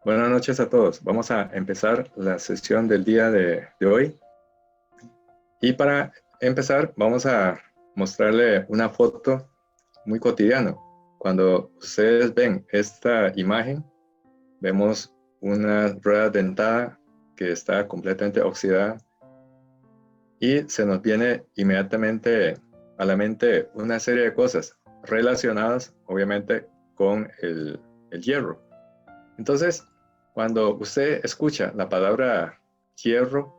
Buenas noches a todos. Vamos a empezar la sesión del día de hoy. Y para empezar, vamos a mostrarle una foto muy cotidiana. Cuando ustedes ven esta imagen, vemos una rueda dentada que está completamente oxidada y se nos viene inmediatamente a la mente una serie de cosas relacionadas, obviamente, con el hierro. Entonces, cuando usted escucha la palabra hierro,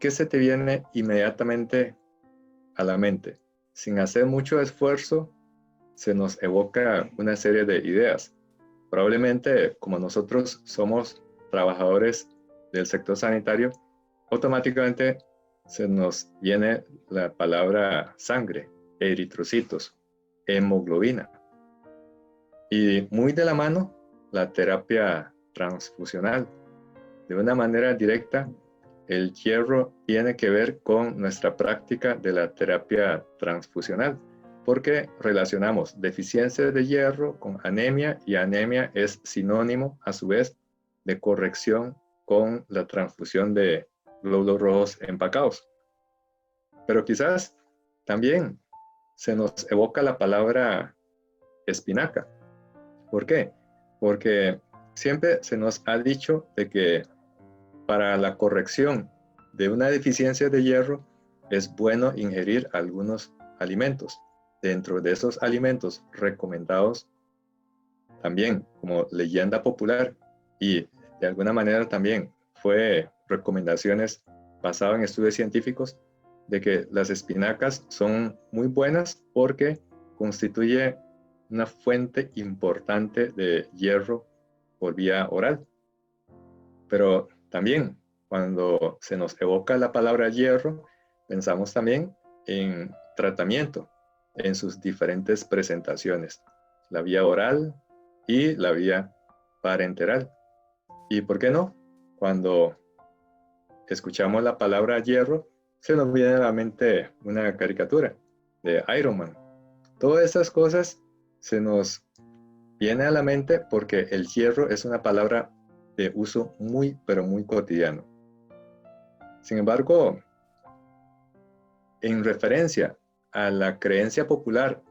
¿qué se te viene inmediatamente a la mente? Sin hacer mucho esfuerzo, se nos evoca una serie de ideas. Probablemente, como nosotros somos trabajadores del sector sanitario, automáticamente se nos viene la palabra sangre, eritrocitos, hemoglobina. Y muy de la mano, la terapia transfusional. De una manera directa, el hierro tiene que ver con nuestra práctica de la terapia transfusional, porque relacionamos deficiencia de hierro con anemia y anemia es sinónimo a su vez de corrección con la transfusión de glóbulos rojos empacados. Pero quizás también se nos evoca la palabra espinaca. ¿Por qué? Porque siempre se nos ha dicho de que para la corrección de una deficiencia de hierro es bueno ingerir algunos alimentos. Dentro de esos alimentos recomendados también como leyenda popular y de alguna manera también fue recomendaciones basadas en estudios científicos de que las espinacas son muy buenas porque constituye una fuente importante de hierro por vía oral. Pero también cuando se nos evoca la palabra hierro, pensamos también en tratamiento en sus diferentes presentaciones, la vía oral y la vía parenteral. ¿Y por qué no? Cuando escuchamos la palabra hierro, se nos viene a la mente una caricatura de Iron Man. Todas estas cosas se nos viene a la mente porque el hierro es una palabra de uso muy, pero muy cotidiano. Sin embargo, en referencia a la creencia popular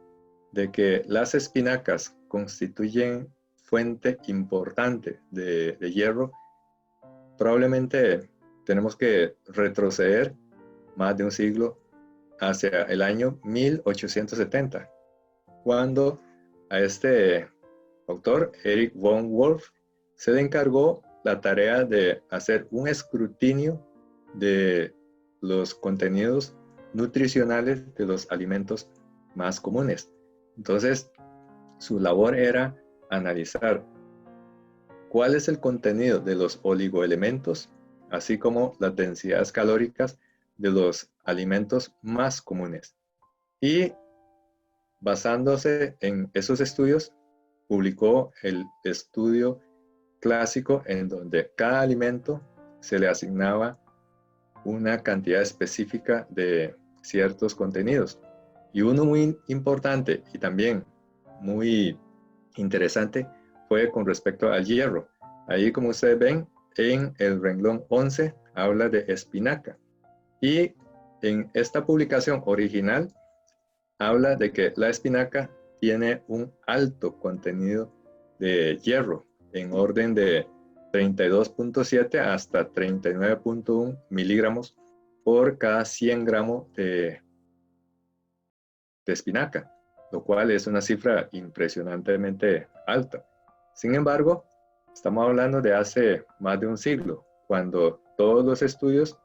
de que las espinacas constituyen fuente importante de hierro, probablemente tenemos que retroceder más de un siglo hacia el año 1870, cuando a este autor, Eric von Wolf, se le encargó la tarea de hacer un escrutinio de los contenidos nutricionales de los alimentos más comunes. Entonces, su labor era analizar cuál es el contenido de los oligoelementos, así como las densidades calóricas de los alimentos más comunes. Y basándose en esos estudios, publicó el estudio clásico en donde cada alimento se le asignaba una cantidad específica de ciertos contenidos. Y uno muy importante y también muy interesante fue con respecto al hierro. Ahí, como ustedes ven, en el renglón 11 habla de espinaca. Y en esta publicación original habla de que la espinaca tiene un alto contenido de hierro en orden de 32.7 hasta 39.1 miligramos por cada 100 gramos de espinaca, lo cual es una cifra impresionantemente alta. Sin embargo, estamos hablando de hace más de un siglo, cuando todos los estudios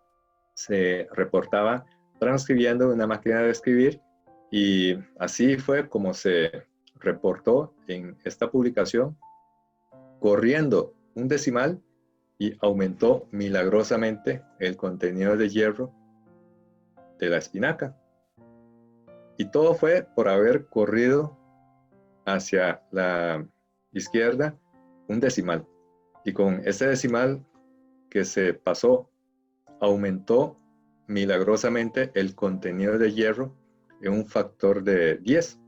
se reportaba transcribiendo una máquina de escribir y así fue como se reportó en esta publicación, corriendo un decimal y aumentó milagrosamente el contenido de hierro de la espinaca. Y todo fue por haber corrido hacia la izquierda un decimal. Y con ese decimal que se pasó, aumentó milagrosamente el contenido de hierro en un factor de 10.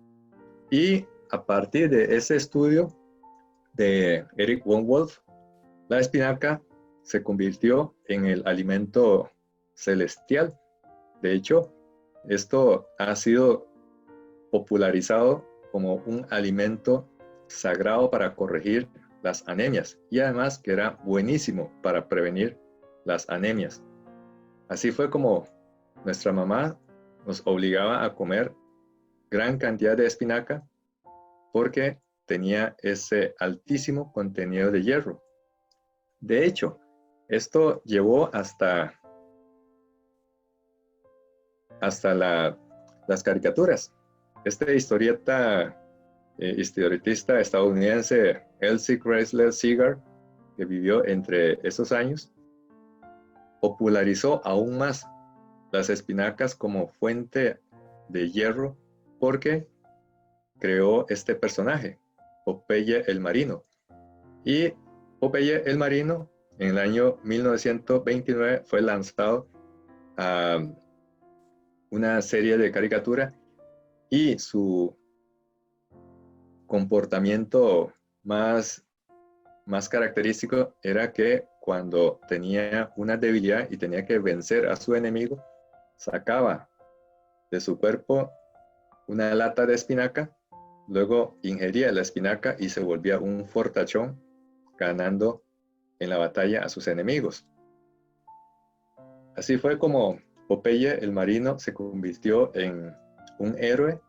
Y a partir de ese estudio de Eric von Wolf, la espinaca se convirtió en el alimento celestial. De hecho, esto ha sido popularizado como un alimento sagrado para corregir las anemias y además que era buenísimo para prevenir las anemias. Así fue como nuestra mamá nos obligaba a comer gran cantidad de espinaca porque tenía ese altísimo contenido de hierro. De hecho, esto llevó hasta las caricaturas. Este historietista estadounidense Elsie Chrysler Segar, que vivió entre esos años, popularizó aún más las espinacas como fuente de hierro porque creó este personaje, Popeye el Marino. Y Popeye el Marino en el año 1929 fue lanzado a una serie de caricatura y su comportamiento más característico era que cuando tenía una debilidad y tenía que vencer a su enemigo, sacaba de su cuerpo una lata de espinaca, luego ingería la espinaca y se volvía un fortachón, ganando en la batalla a sus enemigos. Así fue como Popeye el Marino se convirtió en un héroe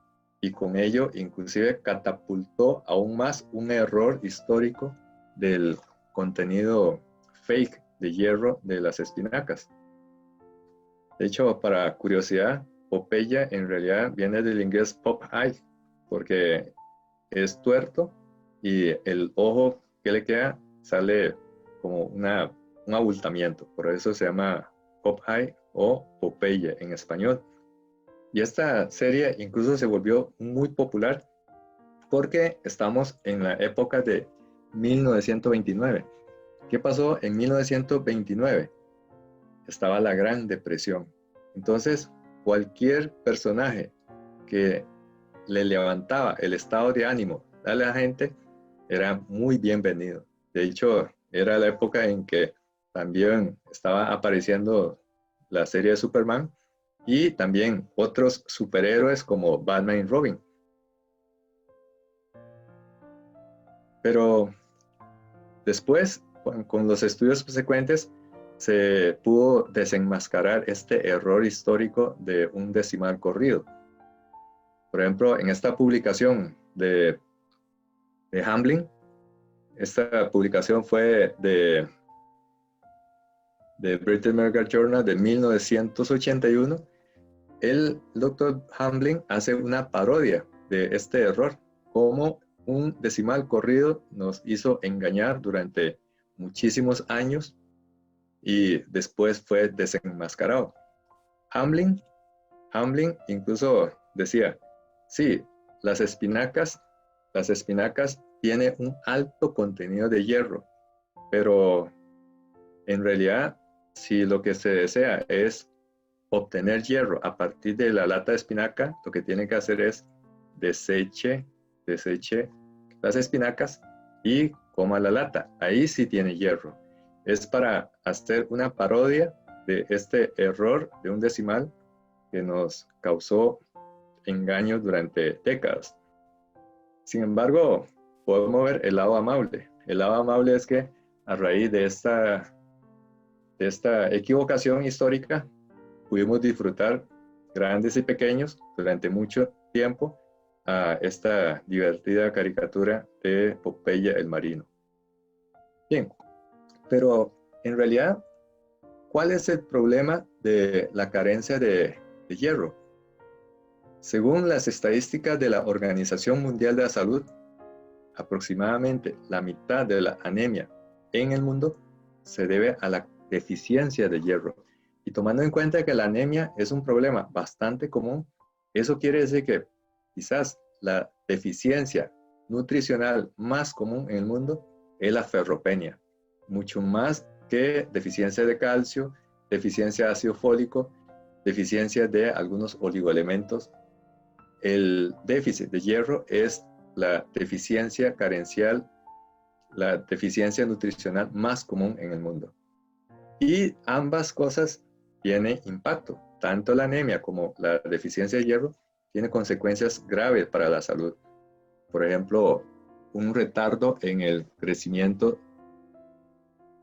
y con ello inclusive catapultó aún más un error histórico del contenido fake de hierro de las espinacas. De hecho, para curiosidad, Popeye en realidad viene del inglés Popeye, porque es tuerto y el ojo que le queda sale como un abultamiento. Por eso se llama Popeye o Popeye en español. Y esta serie incluso se volvió muy popular porque estamos en la época de 1929. ¿Qué pasó en 1929? Estaba la Gran Depresión. Entonces, cualquier personaje que le levantaba el estado de ánimo a la gente era muy bienvenido. De hecho, era la época en que también estaba apareciendo la serie de Superman y también otros superhéroes como Batman y Robin. Pero después, con los estudios subsecuentes, se pudo desenmascarar este error histórico de un decimal corrido. Por ejemplo, en esta publicación de Hamblin, esta publicación fue de British Medical Journal de 1981, el Dr. Hamblin hace una parodia de este error, como un decimal corrido nos hizo engañar durante muchísimos años y después fue desenmascarado. Hamblin incluso decía, sí, las espinacas tienen un alto contenido de hierro, pero en realidad, si lo que se desea es obtener hierro a partir de la lata de espinaca, lo que tiene que hacer es deseche las espinacas y coma la lata. Ahí sí tiene hierro. Es para hacer una parodia de este error de un decimal que nos causó engaños durante décadas. Sin embargo, podemos ver el lado amable. El lado amable es que a raíz de esta equivocación histórica, pudimos disfrutar grandes y pequeños durante mucho tiempo a esta divertida caricatura de Popeye el Marino. Bien, pero en realidad, ¿cuál es el problema de la carencia de hierro? Según las estadísticas de la Organización Mundial de la Salud, aproximadamente la mitad de la anemia en el mundo se debe a la deficiencia de hierro. Y tomando en cuenta que la anemia es un problema bastante común, eso quiere decir que quizás la deficiencia nutricional más común en el mundo es la ferropenia, mucho más que deficiencia de calcio, deficiencia de ácido fólico, deficiencia de algunos oligoelementos. El déficit de hierro es la deficiencia carencial la deficiencia nutricional más común en el mundo. Y ambas cosas tienen impacto. Tanto la anemia como la deficiencia de hierro tiene consecuencias graves para la salud. Por ejemplo, un retardo en el crecimiento,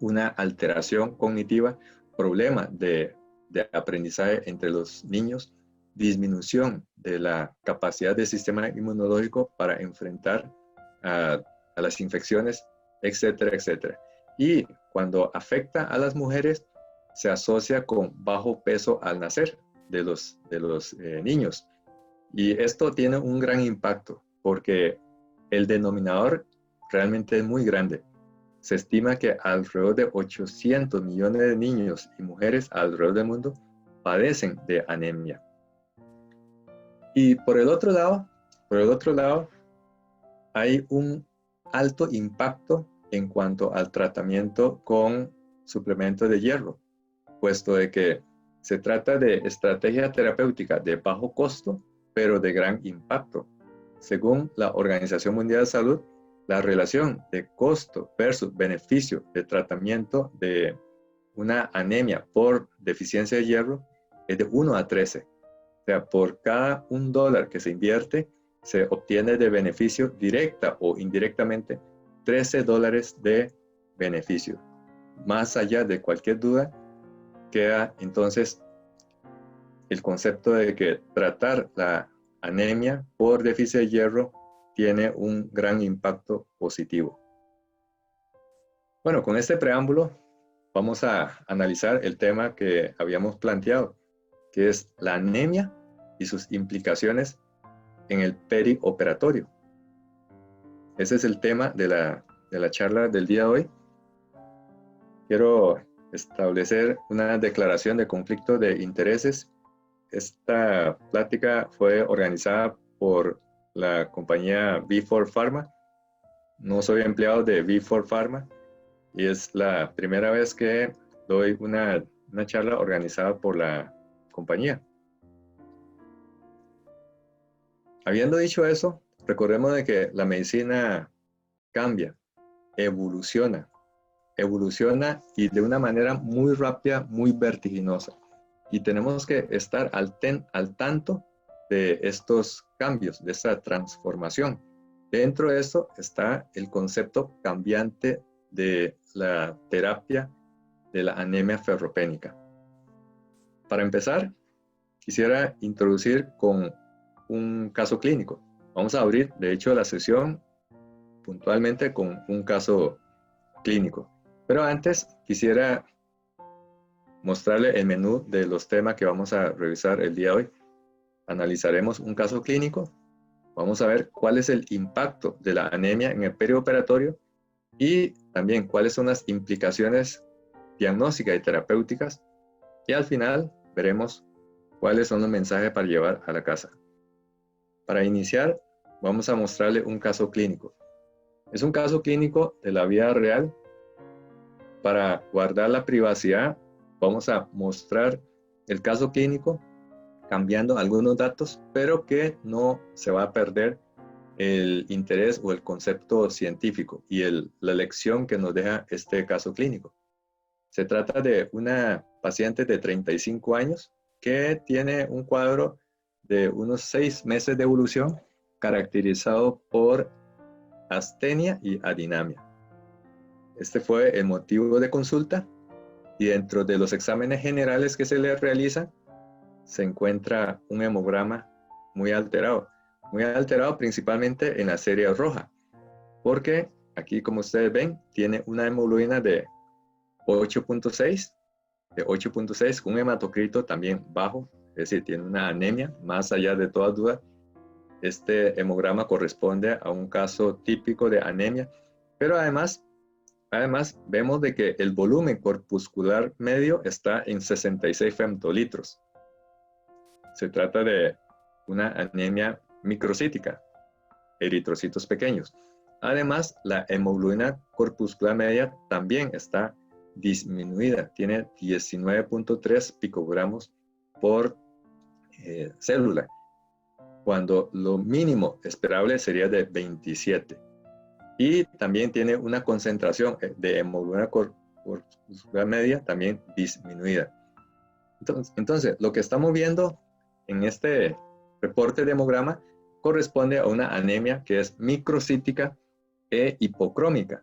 una alteración cognitiva, problema de aprendizaje entre los niños, disminución de la capacidad del sistema inmunológico para enfrentar a las infecciones, etcétera, etcétera. Y cuando afecta a las mujeres, se asocia con bajo peso al nacer de los niños. Y esto tiene un gran impacto porque el denominador realmente es muy grande. Se estima que alrededor de 800 millones de niños y mujeres alrededor del mundo padecen de anemia. Y por el otro lado, hay un alto impacto en cuanto al tratamiento con suplementos de hierro, puesto de que se trata de estrategia terapéutica de bajo costo, pero de gran impacto. Según la Organización Mundial de Salud, la relación de costo versus beneficio de tratamiento de una anemia por deficiencia de hierro es de 1 a 13. O sea, por cada $1 que se invierte, se obtiene de beneficio directa o indirectamente $13 de beneficio. Más allá de cualquier duda, queda entonces el concepto de que tratar la anemia por déficit de hierro tiene un gran impacto positivo. Bueno, con este preámbulo vamos a analizar el tema que habíamos planteado, que es la anemia y sus implicaciones en el perioperatorio. Ese es el tema de la charla del día de hoy. Quiero establecer una declaración de conflicto de intereses. Esta plática fue organizada por la compañía Vifor Pharma. No soy empleado de Vifor Pharma y es la primera vez que doy una charla organizada por la compañía. Habiendo dicho eso, recordemos de que la medicina cambia, evoluciona y de una manera muy rápida, muy vertiginosa. Y tenemos que estar al tanto de estos cambios, de esta transformación. Dentro de eso está el concepto cambiante de la terapia de la anemia ferropénica. Para empezar, quisiera introducir con un caso clínico. Vamos a abrir, de hecho, la sesión puntualmente con un caso clínico. Pero antes quisiera mostrarle el menú de los temas que vamos a revisar el día de hoy. Analizaremos un caso clínico. Vamos a ver cuál es el impacto de la anemia en el perioperatorio y también cuáles son las implicaciones diagnósticas y terapéuticas. Y al final veremos cuáles son los mensajes para llevar a la casa. Para iniciar, vamos a mostrarle un caso clínico. Es un caso clínico de la vida real. Para guardar la privacidad, vamos a mostrar el caso clínico cambiando algunos datos, pero que no se va a perder el interés o el concepto científico y la lección que nos deja este caso clínico. Se trata de una paciente de 35 años que tiene un cuadro de unos 6 meses de evolución caracterizado por astenia y adinamia. Este fue el motivo de consulta y dentro de los exámenes generales que se le realizan se encuentra un hemograma muy alterado principalmente en la serie roja, porque aquí, como ustedes ven, tiene una hemoglobina de 8.6 con un hematocrito también bajo, es decir, tiene una anemia. Más allá de toda duda, este hemograma corresponde a un caso típico de anemia, pero además vemos de que el volumen corpuscular medio está en 66 femtolitros. Se trata de una anemia microcítica, eritrocitos pequeños. Además, la hemoglobina corpuscular media también está disminuida, tiene 19.3 picogramos por célula, cuando lo mínimo esperable sería de 27. y también tiene una concentración de hemoglobina corporal media también disminuida. Entonces, lo que estamos viendo en este reporte de hemograma corresponde a una anemia que es microcítica e hipocrómica.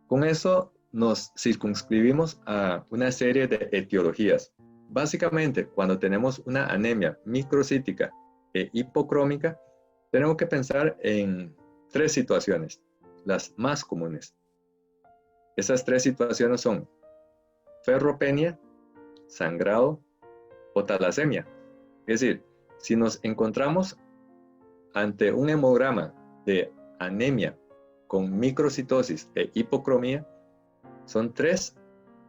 Con eso nos circunscribimos a una serie de etiologías. Básicamente, cuando tenemos una anemia microcítica e hipocrómica, tenemos que pensar en 3 situaciones, las más comunes. Esas 3 situaciones son ferropenia, sangrado o talasemia. Es decir, si nos encontramos ante un hemograma de anemia con microcitosis e hipocromía, son 3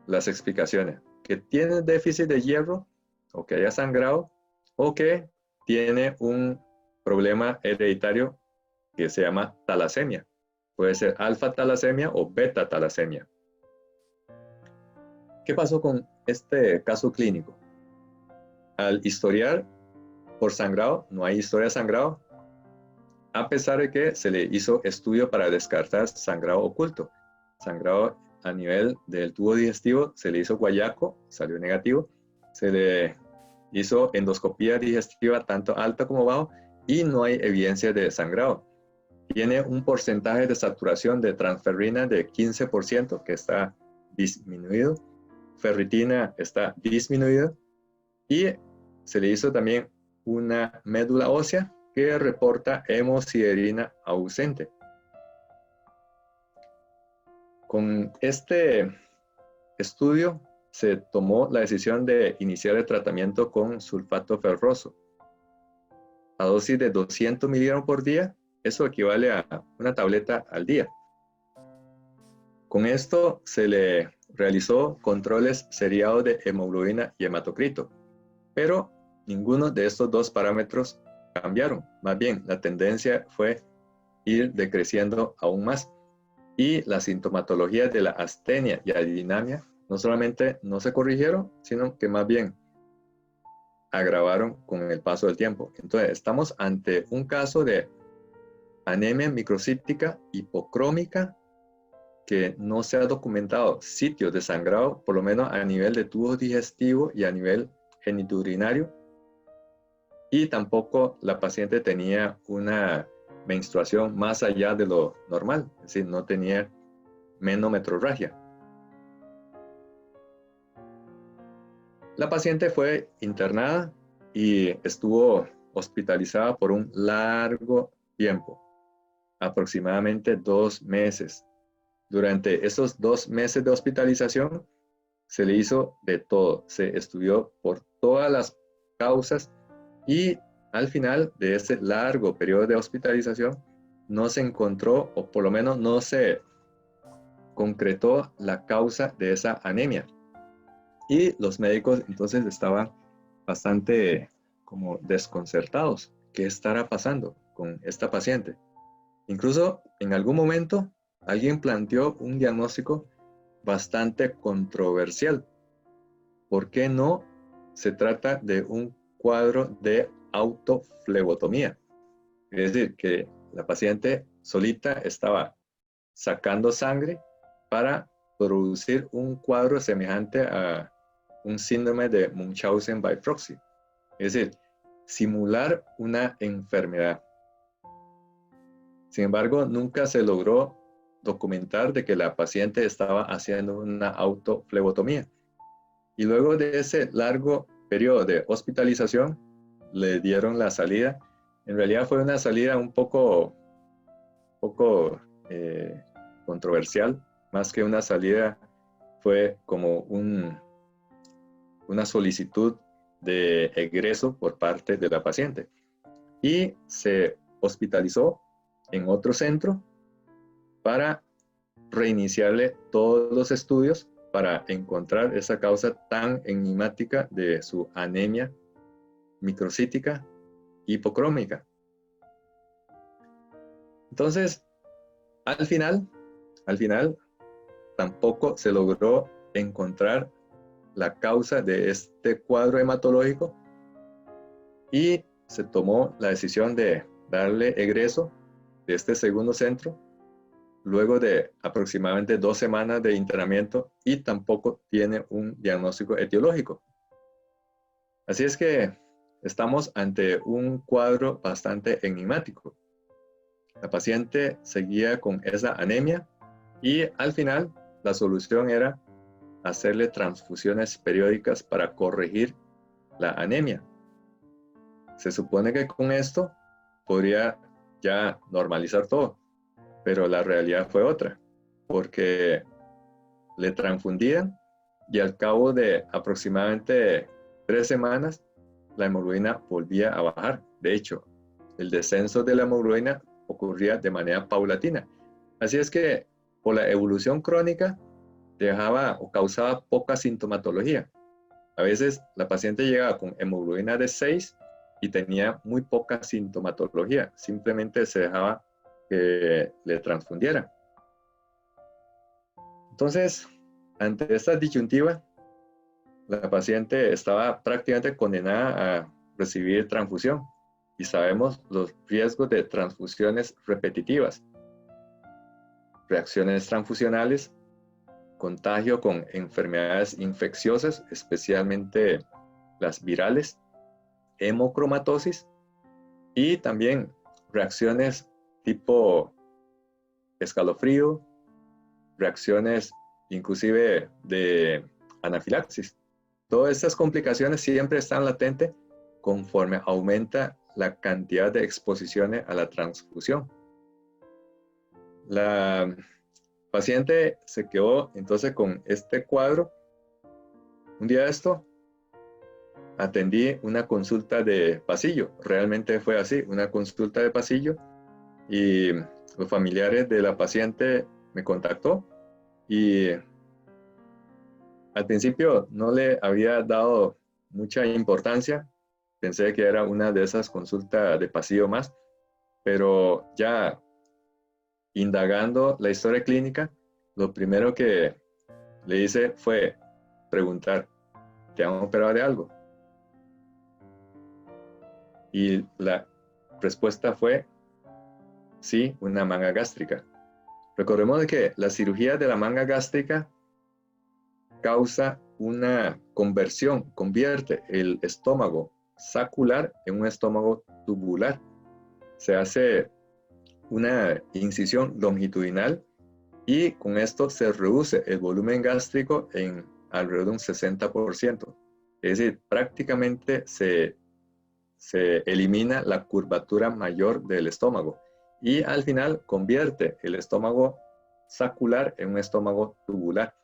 las explicaciones: que tiene déficit de hierro, o que haya sangrado, o que tiene un problema hereditario que se llama talasemia. Puede ser alfa talasemia o beta talasemia. ¿Qué pasó con este caso clínico? Al historiar por sangrado, no hay historia de sangrado, a pesar de que se le hizo estudio para descartar sangrado oculto. Sangrado a nivel del tubo digestivo, se le hizo guayaco, salió negativo. Se le hizo endoscopía digestiva tanto alta como bajo y no hay evidencia de sangrado. Tiene un porcentaje de saturación de transferrina de 15%, que está disminuido. Ferritina está disminuida. Y se le hizo también una médula ósea que reporta hemosiderina ausente. Con este estudio se tomó la decisión de iniciar el tratamiento con sulfato ferroso. A dosis de 200 miligramos por día, eso equivale a una tableta al día. Con esto se le realizó controles seriados de hemoglobina y hematocrito, pero ninguno de estos 2 parámetros cambiaron. Más bien, la tendencia fue ir decreciendo aún más. Y la sintomatología de la astenia y adinamia no solamente no se corrigieron, sino que más bien agravaron con el paso del tiempo. Entonces, estamos ante un caso de anemia microcítica hipocrómica que no se ha documentado sitios de sangrado, por lo menos a nivel de tubo digestivo y a nivel genitourinario, y tampoco la paciente tenía una menstruación más allá de lo normal, es decir, no tenía menometrorragia. La paciente fue internada y estuvo hospitalizada por un largo tiempo, aproximadamente 2 meses. Durante esos 2 meses de hospitalización se le hizo de todo, se estudió por todas las causas y al final de ese largo periodo de hospitalización no se encontró, o por lo menos no se concretó, la causa de esa anemia. Y los médicos entonces estaban bastante como desconcertados. ¿Qué estará pasando con esta paciente? Incluso en algún momento alguien planteó un diagnóstico bastante controversial. ¿Por qué no se trata de un cuadro de autoflebotomía? Es decir, que la paciente solita estaba sacando sangre para producir un cuadro semejante a un síndrome de Munchausen by proxy. Es decir, simular una enfermedad. Sin embargo, nunca se logró documentar de que la paciente estaba haciendo una autoflebotomía. Y luego de ese largo periodo de hospitalización, le dieron la salida. En realidad fue una salida un poco controversial, más que una salida, fue como una solicitud de egreso por parte de la paciente. Y se hospitalizó en otro centro para reiniciarle todos los estudios para encontrar esa causa tan enigmática de su anemia microcítica hipocrómica. Entonces, al final, tampoco se logró encontrar la causa de este cuadro hematológico y se tomó la decisión de darle egreso de este segundo centro. luego de aproximadamente 2 semanas de internamiento y tampoco tiene un diagnóstico etiológico. Así es que estamos ante un cuadro bastante enigmático. La paciente seguía con esa anemia y al final la solución era hacerle transfusiones periódicas para corregir la anemia. Se supone que con esto podría ya normalizar todo, pero la realidad fue otra, porque le transfundían y al cabo de aproximadamente 3 semanas la hemoglobina volvía a bajar. De hecho, el descenso de la hemoglobina ocurría de manera paulatina. Así es que por la evolución crónica dejaba o causaba poca sintomatología. A veces la paciente llegaba con hemoglobina de 6 y tenía muy poca sintomatología. Simplemente se dejaba que le transfundiera. Entonces, ante esta disyuntiva, la paciente estaba prácticamente condenada a recibir transfusión y sabemos los riesgos de transfusiones repetitivas, reacciones transfusionales, contagio con enfermedades infecciosas, especialmente las virales, hemocromatosis y también reacciones tipo escalofrío, reacciones inclusive de anafilaxis. Todas estas complicaciones siempre están latentes conforme aumenta la cantidad de exposiciones a la transfusión. La paciente se quedó entonces con este cuadro. Un día de esto, atendí una consulta de pasillo. Realmente fue así, una consulta de pasillo. Y los familiares de la paciente me contactó y al principio no le había dado mucha importancia. Pensé que era una de esas consultas de pasillo más, pero ya indagando la historia clínica, lo primero que le hice fue preguntar, ¿te han operado de algo? Y la respuesta fue, sí, una manga gástrica. Recordemos que la cirugía de la manga gástrica causa una conversión, convierte el estómago sacular en un estómago tubular. Se hace una incisión longitudinal y con esto se reduce el volumen gástrico en alrededor de un 60%. Es decir, prácticamente se elimina la curvatura mayor del estómago y al final convierte el estómago sacular en un estómago tubular.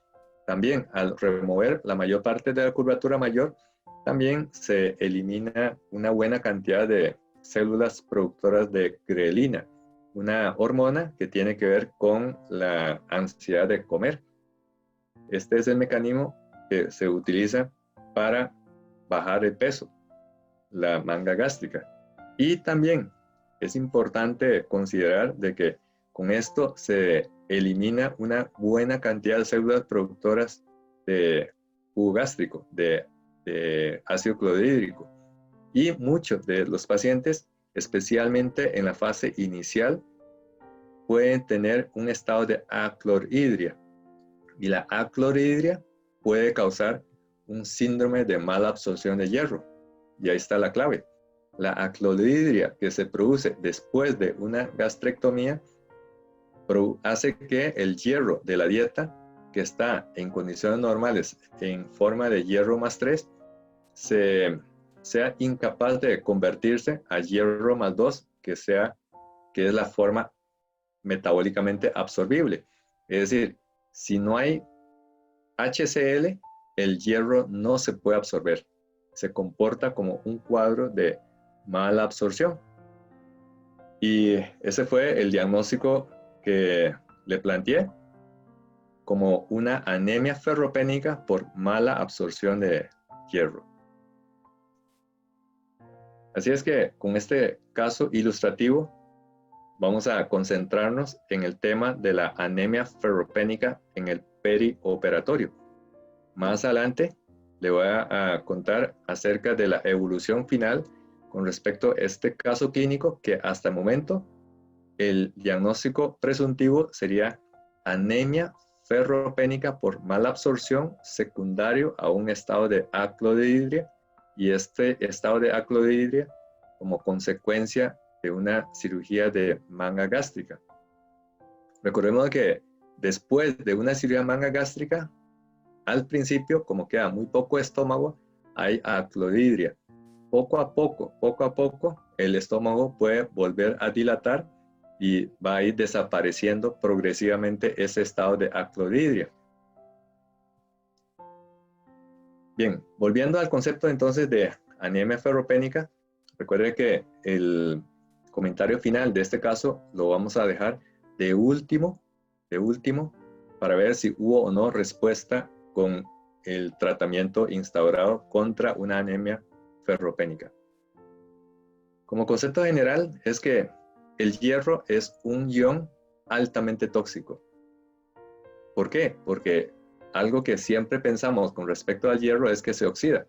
También al remover la mayor parte de la curvatura mayor, también se elimina una buena cantidad de células productoras de grelina, una hormona que tiene que ver con la ansiedad de comer. Este es el mecanismo que se utiliza para bajar el peso, la manga gástrica. Y también es importante considerar de que con esto se elimina una buena cantidad de células productoras de jugo gástrico, de ácido clorhídrico. Y muchos de los pacientes, especialmente en la fase inicial, pueden tener un estado de aclorhidria. Y la aclorhidria puede causar un síndrome de mala absorción de hierro. Y ahí está la clave. La aclorhidria que se produce después de una gastrectomía hace que el hierro de la dieta, que está en condiciones normales en forma de hierro más 3, sea incapaz de convertirse a hierro más 2, que es la forma metabólicamente absorbible. Es decir, si no hay HCl, el hierro no se puede absorber. Se comporta como un cuadro de mala absorción. Y ese fue el diagnóstico que le planteé como una anemia ferropénica por mala absorción de hierro. Así es que con este caso ilustrativo vamos a concentrarnos en el tema de la anemia ferropénica en el perioperatorio. Más adelante le voy a contar acerca de la evolución final con respecto a este caso clínico que hasta el momento el diagnóstico presuntivo sería anemia ferropénica por mala absorción secundario a un estado de aclorhidria, y este estado de aclorhidria como consecuencia de una cirugía de manga gástrica. Recordemos que después de una cirugía de manga gástrica, al principio, como queda muy poco estómago, hay aclorhidria. Poco a poco, el estómago puede volver a dilatar y va a ir desapareciendo progresivamente ese estado de aclorhidria. Bien, volviendo al concepto entonces de anemia ferropénica, recuerde que el comentario final de este caso lo vamos a dejar de último, para ver si hubo o no respuesta con el tratamiento instaurado contra una anemia ferropénica. Como concepto general es que el hierro es un ion altamente tóxico. ¿Por qué? Porque algo que siempre pensamos con respecto al hierro es que se oxida.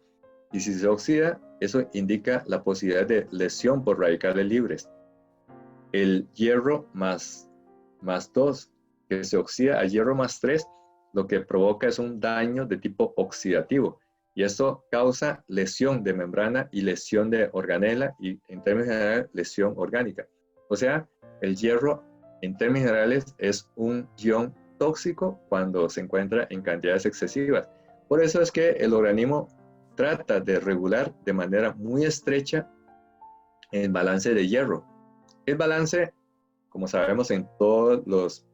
Y si se oxida, eso indica la posibilidad de lesión por radicales libres. El hierro más 2, que se oxida a hierro más 3, lo que provoca es un daño de tipo oxidativo. Y esto causa lesión de membrana y lesión de organela y, en términos generales, lesión orgánica. O sea, el hierro, en términos generales, es un ion tóxico cuando se encuentra en cantidades excesivas. Por eso es que el organismo trata de regular de manera muy estrecha el balance de hierro. El balance, como sabemos en todas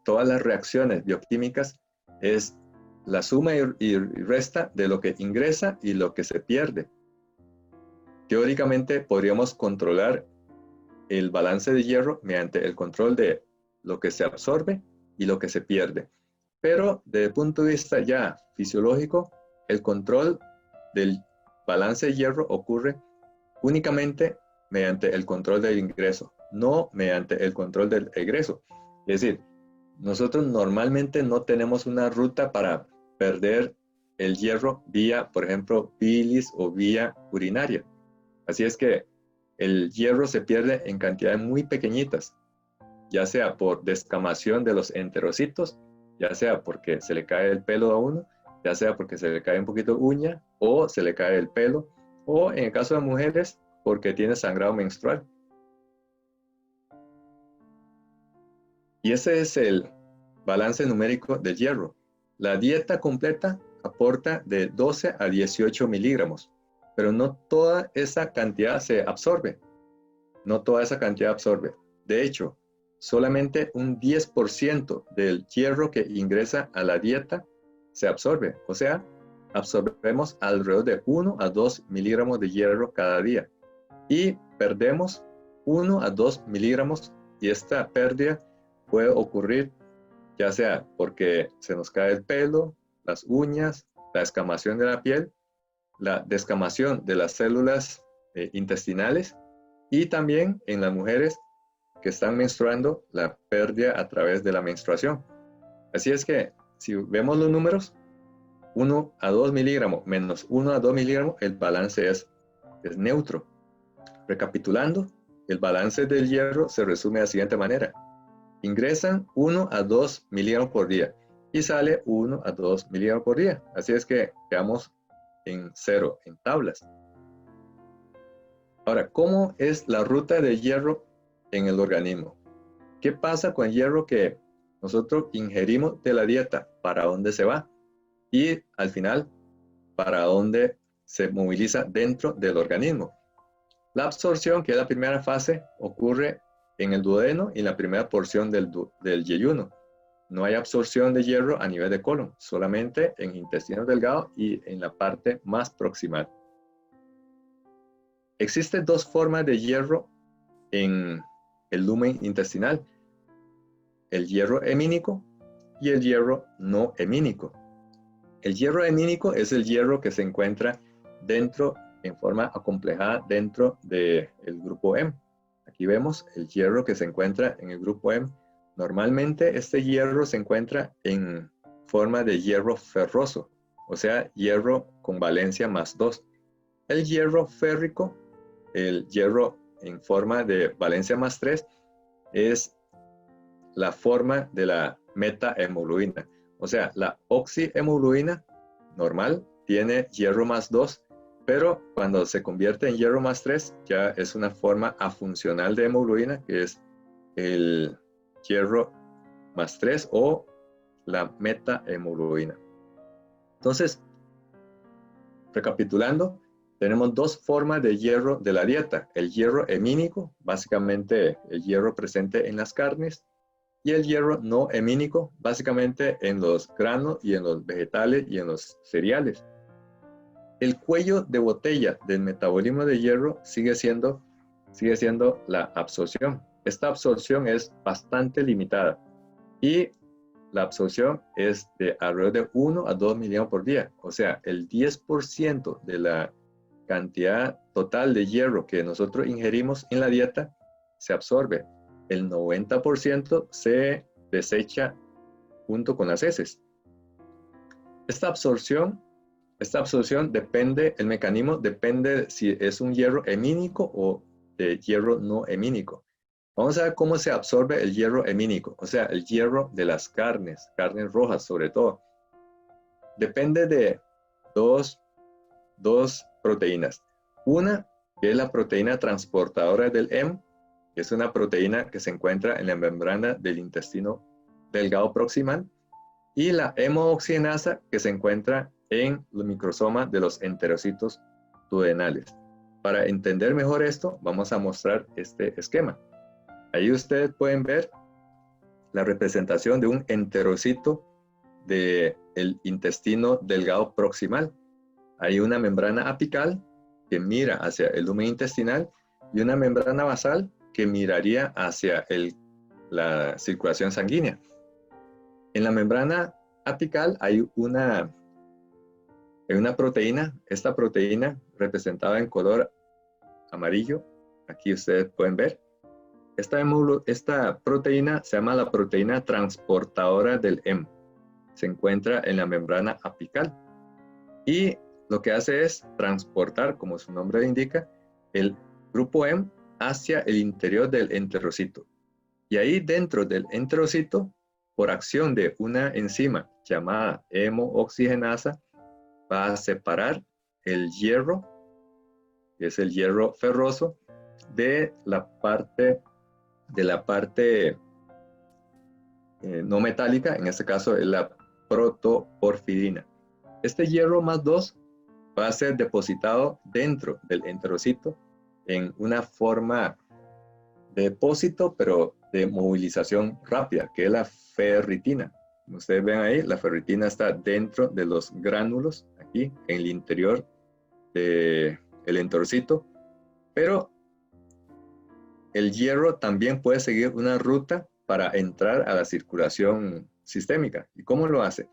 las reacciones bioquímicas, es la suma y resta de lo que ingresa y lo que se pierde. Teóricamente podríamos controlar el balance de hierro mediante el control de lo que se absorbe y lo que se pierde. Pero desde el punto de vista ya fisiológico, el control del balance de hierro ocurre únicamente mediante el control del ingreso, no mediante el control del egreso. Es decir, nosotros normalmente no tenemos una ruta para perder el hierro vía, por ejemplo, bilis o vía urinaria. Así es que el hierro se pierde en cantidades muy pequeñitas, ya sea por descamación de los enterocitos, ya sea porque se le cae el pelo a uno, ya sea porque se le cae un poquito de uña, o se le cae el pelo, o en el caso de mujeres, porque tiene sangrado menstrual. Y ese es el balance numérico del hierro. La dieta completa aporta de 12 a 18 miligramos, pero no toda esa cantidad se absorbe. No toda esa cantidad absorbe. De hecho, solamente un 10% del hierro que ingresa a la dieta se absorbe. O sea, absorbemos alrededor de 1 a 2 miligramos de hierro cada día. Y perdemos 1 a 2 miligramos, y esta pérdida puede ocurrir ya sea porque se nos cae el pelo, las uñas, la escamación de la piel, la descamación de las células intestinales, y también en las mujeres que están menstruando, la pérdida a través de la menstruación. Así es que si vemos los números, 1 a 2 miligramos menos 1 a 2 miligramos, el balance es neutro. Recapitulando, el balance del hierro se resume de la siguiente manera: ingresan 1 a 2 miligramos por día y sale 1 a 2 miligramos por día. Así es que quedamos en cero, en tablas. Ahora, ¿cómo es la ruta de hierro en el organismo? ¿Qué pasa con el hierro que nosotros ingerimos de la dieta? ¿Para dónde se va? Y al final, ¿para dónde se moviliza dentro del organismo? La absorción, que es la primera fase, ocurre en el duodeno y en la primera porción del yeyuno. No hay absorción de hierro a nivel de colon, solamente en intestino delgado y en la parte más proximal. Existen dos formas de hierro en el lumen intestinal: el hierro hemínico y el hierro no hemínico. El hierro hemínico es el hierro que se encuentra dentro, en forma acomplejada, dentro del grupo hemo. Aquí vemos el hierro que se encuentra en el grupo hemo. Normalmente este hierro se encuentra en forma de hierro ferroso, o sea, hierro con valencia más 2. El hierro férrico, el hierro en forma de valencia más 3 es la forma de la metahemoglobina. O sea, la oxihemoglobina normal tiene hierro más 2, pero cuando se convierte en hierro más 3 ya es una forma afuncional de hemoglobina, que es el hierro más 3 o la metahemoglobina. Entonces, recapitulando, tenemos dos formas de hierro de la dieta: el hierro hemínico, básicamente el hierro presente en las carnes, y el hierro no hemínico, básicamente en los granos y en los vegetales y en los cereales. El cuello de botella del metabolismo de hierro sigue siendo la absorción. Esta absorción es bastante limitada y la absorción es de alrededor de 1 a 2 miligramos por día. O sea, el 10% de la cantidad total de hierro que nosotros ingerimos en la dieta se absorbe. El 90% se desecha junto con las heces. Esta absorción depende, el mecanismo depende si es un hierro hemínico o de hierro no hemínico. Vamos a ver cómo se absorbe el hierro hemínico, o sea, el hierro de las carnes rojas sobre todo. Depende de dos proteínas. Una, que es la proteína transportadora del hemo, que es una proteína que se encuentra en la membrana del intestino delgado proximal, y la hemooxigenasa, que se encuentra en los microsomas de los enterocitos duodenales. Para entender mejor esto, vamos a mostrar este esquema. Ahí ustedes pueden ver la representación de un enterocito del intestino delgado proximal. Hay una membrana apical que mira hacia el lumen intestinal y una membrana basal que miraría hacia la circulación sanguínea. En la membrana apical hay una proteína, esta proteína representada en color amarillo, aquí ustedes pueden ver. Esta proteína se llama la proteína transportadora del hemo. Se encuentra en la membrana apical y lo que hace es transportar, como su nombre indica, el grupo hemo hacia el interior del enterocito. Y ahí dentro del enterocito, por acción de una enzima llamada hemooxigenasa, va a separar el hierro, que es el hierro ferroso, de la parte no metálica, en este caso es la protoporfirina. Este hierro más 2 va a ser depositado dentro del enterocito en una forma de depósito, pero de movilización rápida, que es la ferritina. Como ustedes ven ahí, la ferritina está dentro de los gránulos, aquí en el interior del enterocito, pero el hierro también puede seguir una ruta para entrar a la circulación sistémica. ¿Y cómo lo hace?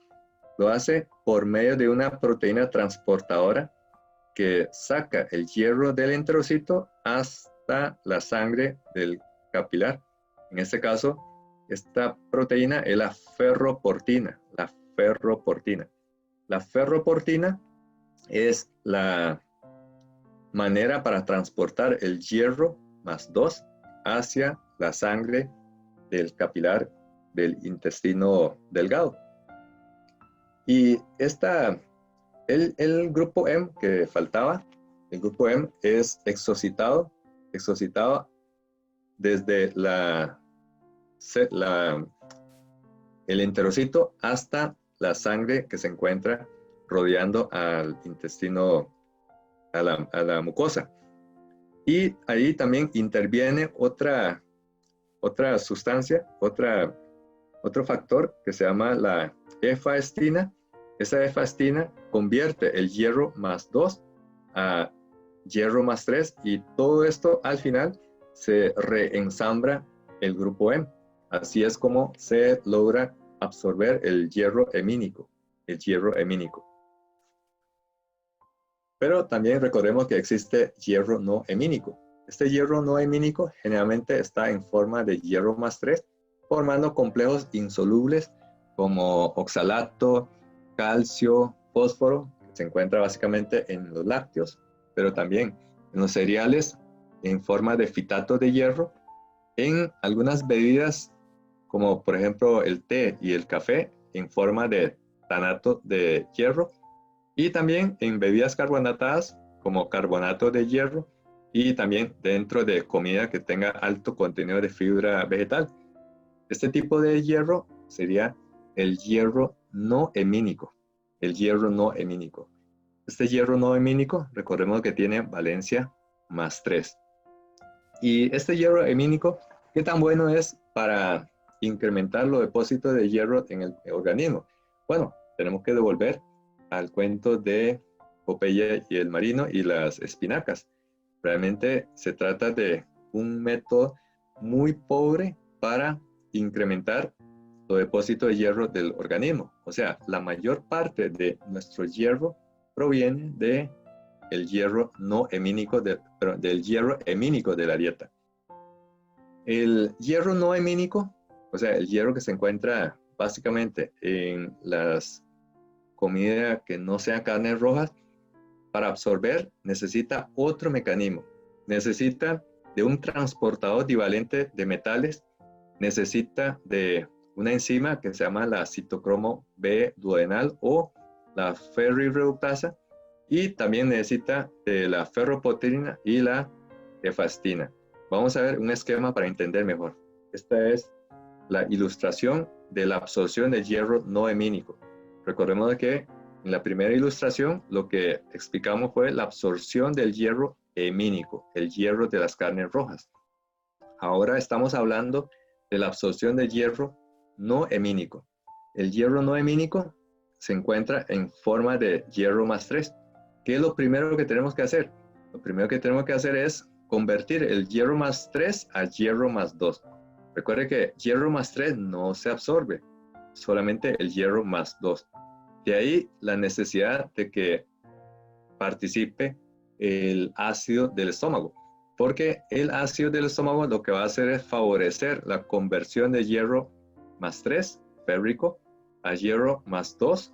Lo hace por medio de una proteína transportadora que saca el hierro del enterocito hasta la sangre del capilar. En este caso, esta proteína es la ferroportina. La ferroportina es la manera para transportar el hierro más 2 hacia la sangre del capilar del intestino delgado. Y el grupo hemo que faltaba, el grupo hemo es exocitado desde el enterocito hasta la sangre que se encuentra rodeando al intestino, a la mucosa. Y ahí también interviene otra sustancia, otro factor que se llama la efaestina. Esa efaestina convierte el hierro más 2 a hierro más 3 y todo esto al final se reensambla el grupo hemo. Así es como se logra absorber el hierro hemínico. Pero también recordemos que existe hierro no hemínico. Este hierro no hemínico generalmente está en forma de hierro más 3, formando complejos insolubles como oxalato, calcio, fósforo, que se encuentra básicamente en los lácteos, pero también en los cereales en forma de fitato de hierro en algunas bebidas, como por ejemplo el té y el café, en forma de tanato de hierro, y también en bebidas carbonatadas, como carbonato de hierro, y también dentro de comida que tenga alto contenido de fibra vegetal. Este tipo de hierro sería el hierro no hemínico. El hierro no hemínico. Este hierro no hemínico, recordemos que tiene valencia +3. Y este hierro hemínico, ¿qué tan bueno es para incrementar los depósitos de hierro en el organismo? Bueno, tenemos que devolver al cuento de Popeye y el marino y las espinacas. Realmente se trata de un método muy pobre para incrementar los depósitos de hierro del organismo. O sea, la mayor parte de nuestro hierro proviene de el hierro no hemínico, del hierro hemínico de la dieta. El hierro no hemínico, o sea, el hierro que se encuentra básicamente en las comidas que no sean carnes rojas, para absorber necesita otro mecanismo. Necesita de un transportador divalente de metales, necesita de una enzima que se llama la citocromo B duodenal o la ferrirreductasa, y también necesita de la ferroportina y la efastina. Vamos a ver un esquema para entender mejor. Esta es la ilustración de la absorción de hierro no hemínico. Recordemos que en la primera ilustración lo que explicamos fue la absorción del hierro hemínico, el hierro de las carnes rojas. Ahora estamos hablando de la absorción del hierro no hemínico. El hierro no hemínico se encuentra en forma de hierro +3. ¿Qué es lo primero que tenemos que hacer? Lo primero que tenemos que hacer es convertir el hierro +3 a hierro +2. Recuerde que hierro +3 no se absorbe, solamente el hierro +2. De ahí la necesidad de que participe el ácido del estómago, porque el ácido del estómago lo que va a hacer es favorecer la conversión de hierro +3, férrico, a hierro +2,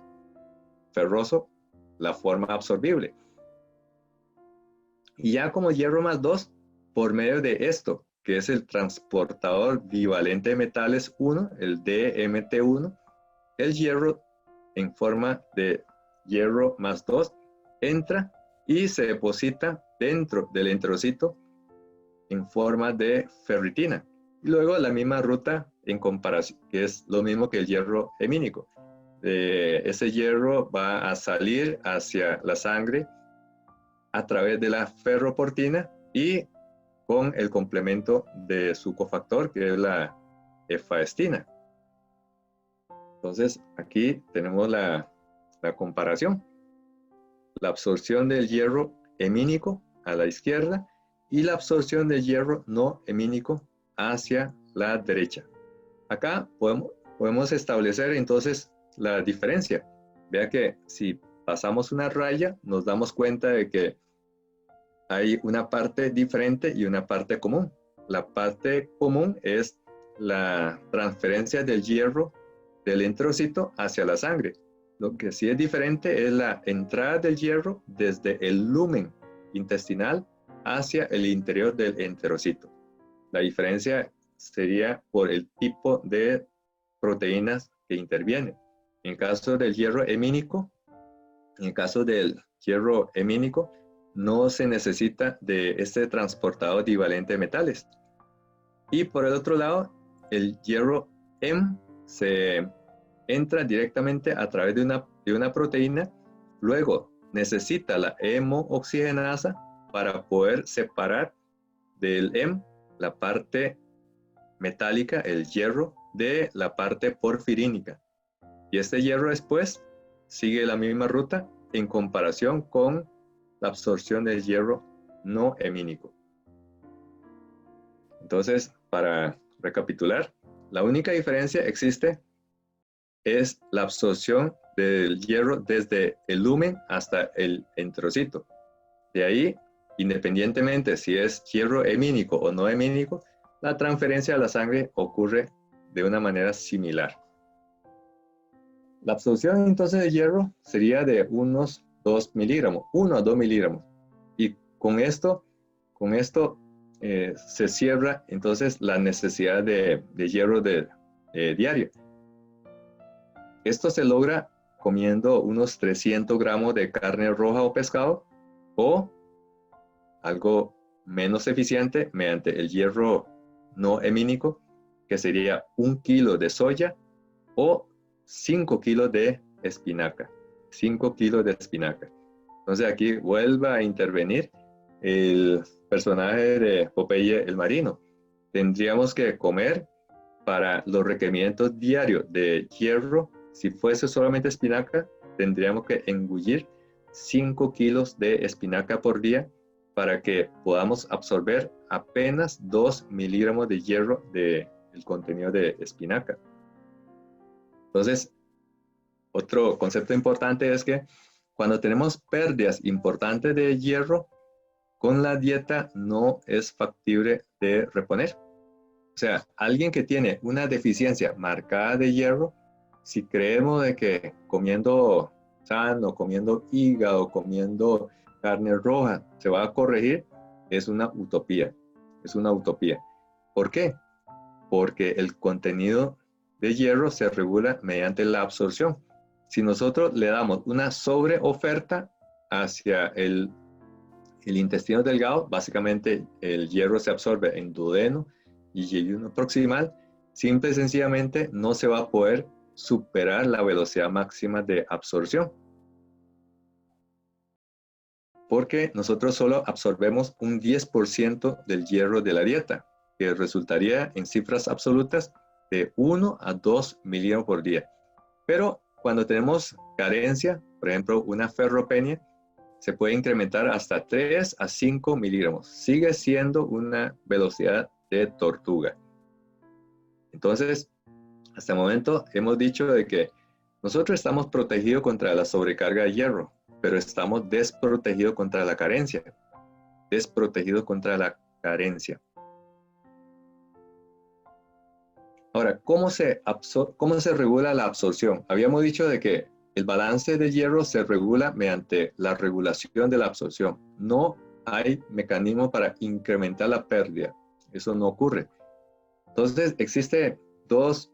ferroso, la forma absorbible. Y ya como hierro +2, por medio de esto, que es el transportador bivalente de metales 1, el DMT1, el hierro en forma de hierro +2 entra y se deposita dentro del enterocito en forma de ferritina. Y luego la misma ruta en comparación, que es lo mismo que el hierro hemínico. Ese hierro va a salir hacia la sangre a través de la ferroportina y con el complemento de su cofactor, que es la efadina. Entonces, aquí tenemos la comparación. La absorción del hierro hemínico a la izquierda y la absorción del hierro no hemínico hacia la derecha. Acá podemos establecer entonces la diferencia. Vea que si pasamos una raya, nos damos cuenta de que hay una parte diferente y una parte común. La parte común es la transferencia del hierro del enterocito hacia la sangre. Lo que sí es diferente es la entrada del hierro desde el lumen intestinal hacia el interior del enterocito. La diferencia sería por el tipo de proteínas que intervienen. En el caso del hierro hemínico, no se necesita de este transportador divalente de metales. Y por el otro lado, el hierro Hem se entra directamente a través de una proteína, luego necesita la hemooxigenasa para poder separar del Hem la parte metálica, el hierro, de la parte porfirínica. Y este hierro después sigue la misma ruta en comparación con la absorción del hierro no hemínico. Entonces, para recapitular, la única diferencia existe es la absorción del hierro desde el lumen hasta el enterocito. De ahí, independientemente si es hierro hemínico o no hemínico, la transferencia a la sangre ocurre de una manera similar. La absorción entonces de hierro sería de unos 2 miligramos, 1 a 2 miligramos. Y con esto se cierra entonces la necesidad de hierro diario. Esto se logra comiendo unos 300 gramos de carne roja o pescado, o algo menos eficiente mediante el hierro no hemínico, que sería 1 kilo de soya o 5 kilos de espinaca. 5 kilos de espinaca. Entonces aquí vuelve a intervenir el personaje de Popeye el marino. Tendríamos que comer para los requerimientos diarios de hierro. Si fuese solamente espinaca, tendríamos que engullir 5 kilos de espinaca por día para que podamos absorber apenas 2 miligramos de hierro del contenido de espinaca. Entonces, otro concepto importante es que cuando tenemos pérdidas importantes de hierro, con la dieta no es factible de reponer. O sea, alguien que tiene una deficiencia marcada de hierro, si creemos de que comiendo sano, comiendo hígado, comiendo carne roja, se va a corregir, es una utopía. Es una utopía. ¿Por qué? Porque el contenido de hierro se regula mediante la absorción. Si nosotros le damos una sobreoferta hacia el intestino delgado, básicamente el hierro se absorbe en duodeno y yeyuno proximal, simple y sencillamente no se va a poder superar la velocidad máxima de absorción. Porque nosotros solo absorbemos un 10% del hierro de la dieta, que resultaría en cifras absolutas de 1 a 2 miligramos por día. Pero cuando tenemos carencia, por ejemplo, una ferropenia, se puede incrementar hasta 3 a 5 miligramos. Sigue siendo una velocidad de tortuga. Entonces, hasta el momento hemos dicho de que nosotros estamos protegidos contra la sobrecarga de hierro, pero estamos desprotegidos contra la carencia. Desprotegidos contra la carencia. Ahora, ¿cómo se regula la absorción? Habíamos dicho de que el balance de hierro se regula mediante la regulación de la absorción. No hay mecanismo para incrementar la pérdida. Eso no ocurre. Entonces, existen dos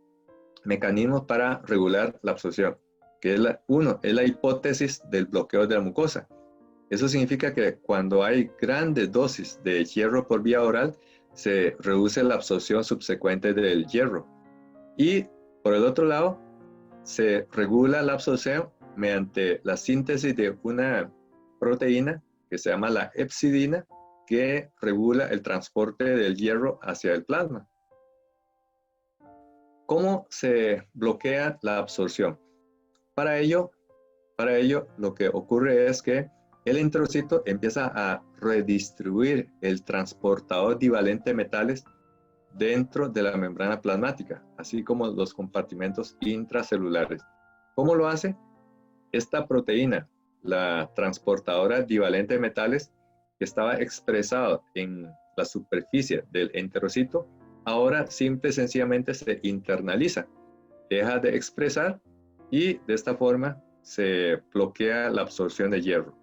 mecanismos para regular la absorción. Que es uno es la hipótesis del bloqueo de la mucosa. Eso significa que cuando hay grandes dosis de hierro por vía oral, se reduce la absorción subsecuente del hierro. Y por el otro lado, se regula la absorción mediante la síntesis de una proteína que se llama la hepcidina, que regula el transporte del hierro hacia el plasma. ¿Cómo se bloquea la absorción? Para ello, lo que ocurre es que el enterocito empieza a redistribuir el transportador divalente de metales dentro de la membrana plasmática, así como los compartimentos intracelulares. ¿Cómo lo hace? Esta proteína, la transportadora divalente de metales, que estaba expresada en la superficie del enterocito, ahora simple y sencillamente se internaliza, deja de expresar y de esta forma se bloquea la absorción de hierro.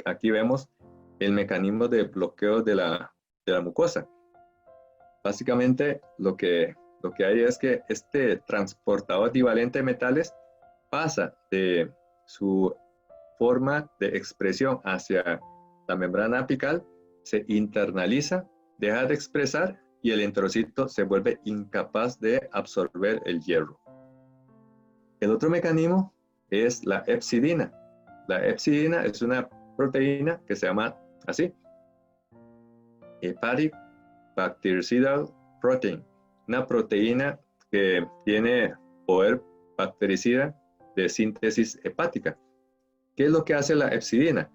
Aquí vemos el mecanismo de bloqueo de la mucosa. Básicamente lo que hay es que este transportador divalente de metales pasa de su forma de expresión hacia la membrana apical, se internaliza, deja de expresar y el enterocito se vuelve incapaz de absorber el hierro. El otro mecanismo es la hepcidina. La hepcidina es una proteína que se llama así, Hepatic Bactericidal Protein, una proteína que tiene poder bactericida de síntesis hepática. ¿Qué es lo que hace la hepcidina?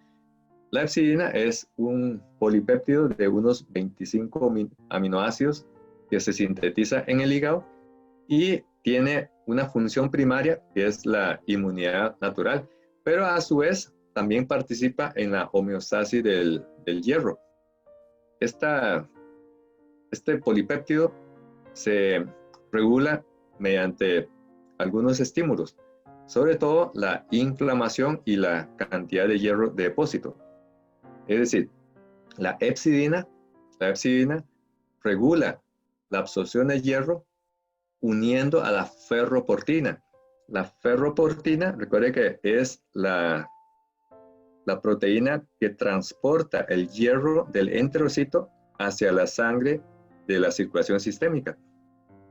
La hepcidina es un polipéptido de unos 25 aminoácidos que se sintetiza en el hígado y tiene una función primaria que es la inmunidad natural, pero a su vez también participa en la homeostasis del hierro. Este polipéptido se regula mediante algunos estímulos, sobre todo la inflamación y la cantidad de hierro de depósito. Es decir, La epsidina regula la absorción de hierro uniendo a la ferroportina. La ferroportina, recuerde que es la proteína que transporta el hierro del enterocito hacia la sangre de la circulación sistémica.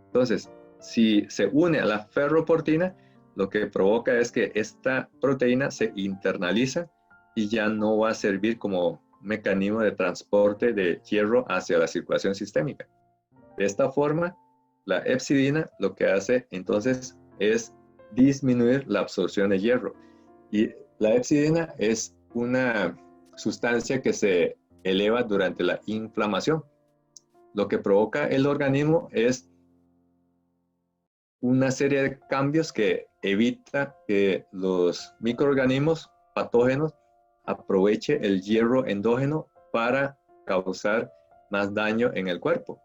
Entonces, si se une a la ferroportina, lo que provoca es que esta proteína se internaliza y ya no va a servir como mecanismo de transporte de hierro hacia la circulación sistémica. De esta forma, la epsidina lo que hace entonces es disminuir la absorción de hierro. Y la epsidina es una sustancia que se eleva durante la inflamación. Lo que provoca el organismo es una serie de cambios que evita que los microorganismos patógenos aprovechen el hierro endógeno para causar más daño en el cuerpo.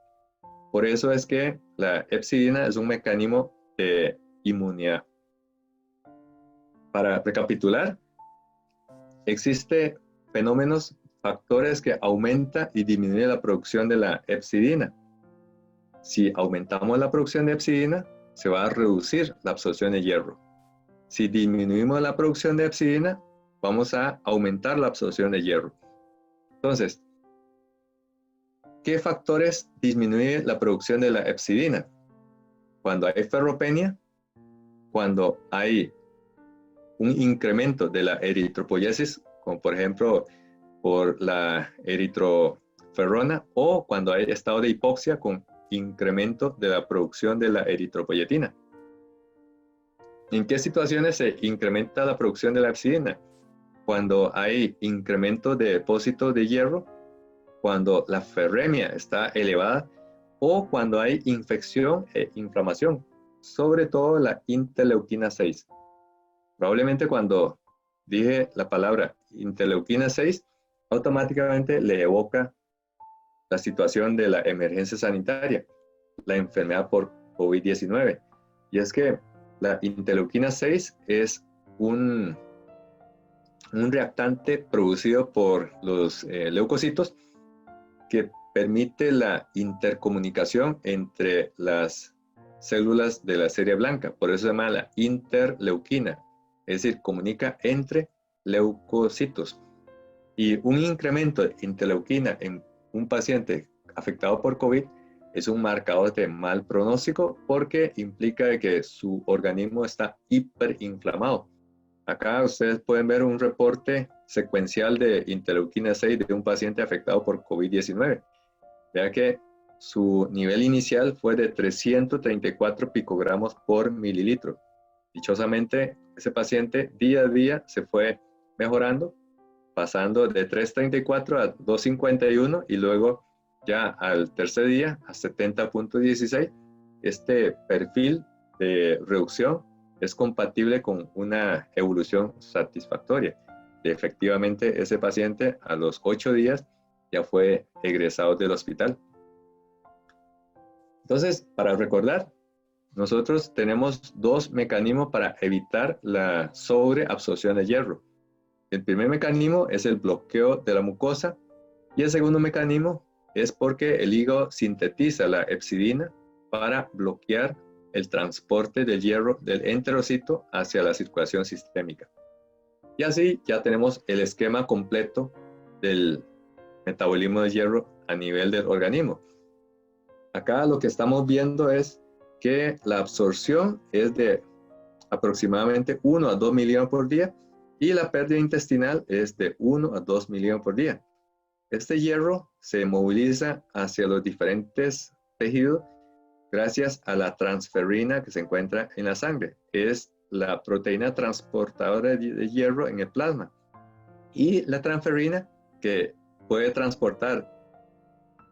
Por eso es que la epsidina es un mecanismo de inmunidad. Para recapitular, existen fenómenos, factores que aumentan y disminuyen la producción de la epsidina. Si aumentamos la producción de epsidina, se va a reducir la absorción de hierro. Si disminuimos la producción de epsidina, vamos a aumentar la absorción de hierro. Entonces, ¿qué factores disminuyen la producción de la epsidina? Cuando hay ferropenia, cuando hay un incremento de la eritropoyesis, como por ejemplo por la eritroferrona, o cuando hay estado de hipoxia con incremento de la producción de la eritropoyetina. ¿En qué situaciones se incrementa la producción de la epsidina? Cuando hay incremento de depósito de hierro, cuando la ferremia está elevada o cuando hay infección e inflamación, sobre todo la interleuquina 6. Probablemente cuando dije la palabra interleuquina 6, automáticamente le evoca la situación de la emergencia sanitaria, la enfermedad por COVID-19. Y es que la interleuquina 6 es un reactante producido por los leucocitos que permite la intercomunicación entre las células de la serie blanca. Por eso se llama la interleuquina, es decir, comunica entre leucocitos. Y un incremento de interleuquina en un paciente afectado por COVID es un marcador de mal pronóstico porque implica que su organismo está hiperinflamado. Acá ustedes pueden ver un reporte secuencial de interleuquina 6 de un paciente afectado por COVID-19. Vea que su nivel inicial fue de 334 picogramos por mililitro. Dichosamente, ese paciente día a día se fue mejorando, pasando de 334 a 251 y luego ya al tercer día a 70.16. Este perfil de reducción es compatible con una evolución satisfactoria. Y efectivamente, ese paciente a los 8 días ya fue egresado del hospital. Entonces, para recordar, nosotros tenemos dos mecanismos para evitar la sobreabsorción de hierro. El primer mecanismo es el bloqueo de la mucosa y el segundo mecanismo es porque el hígado sintetiza la epsidina para bloquear el transporte del hierro del enterocito hacia la circulación sistémica. Y así ya tenemos el esquema completo del metabolismo de hierro a nivel del organismo. Acá lo que estamos viendo es que la absorción es de aproximadamente 1 a 2 miligramos por día y la pérdida intestinal es de 1 a 2 miligramos por día. Este hierro se moviliza hacia los diferentes tejidos gracias a la transferrina que se encuentra en la sangre. Es la proteína transportadora de hierro en el plasma. Y la transferrina, que puede transportar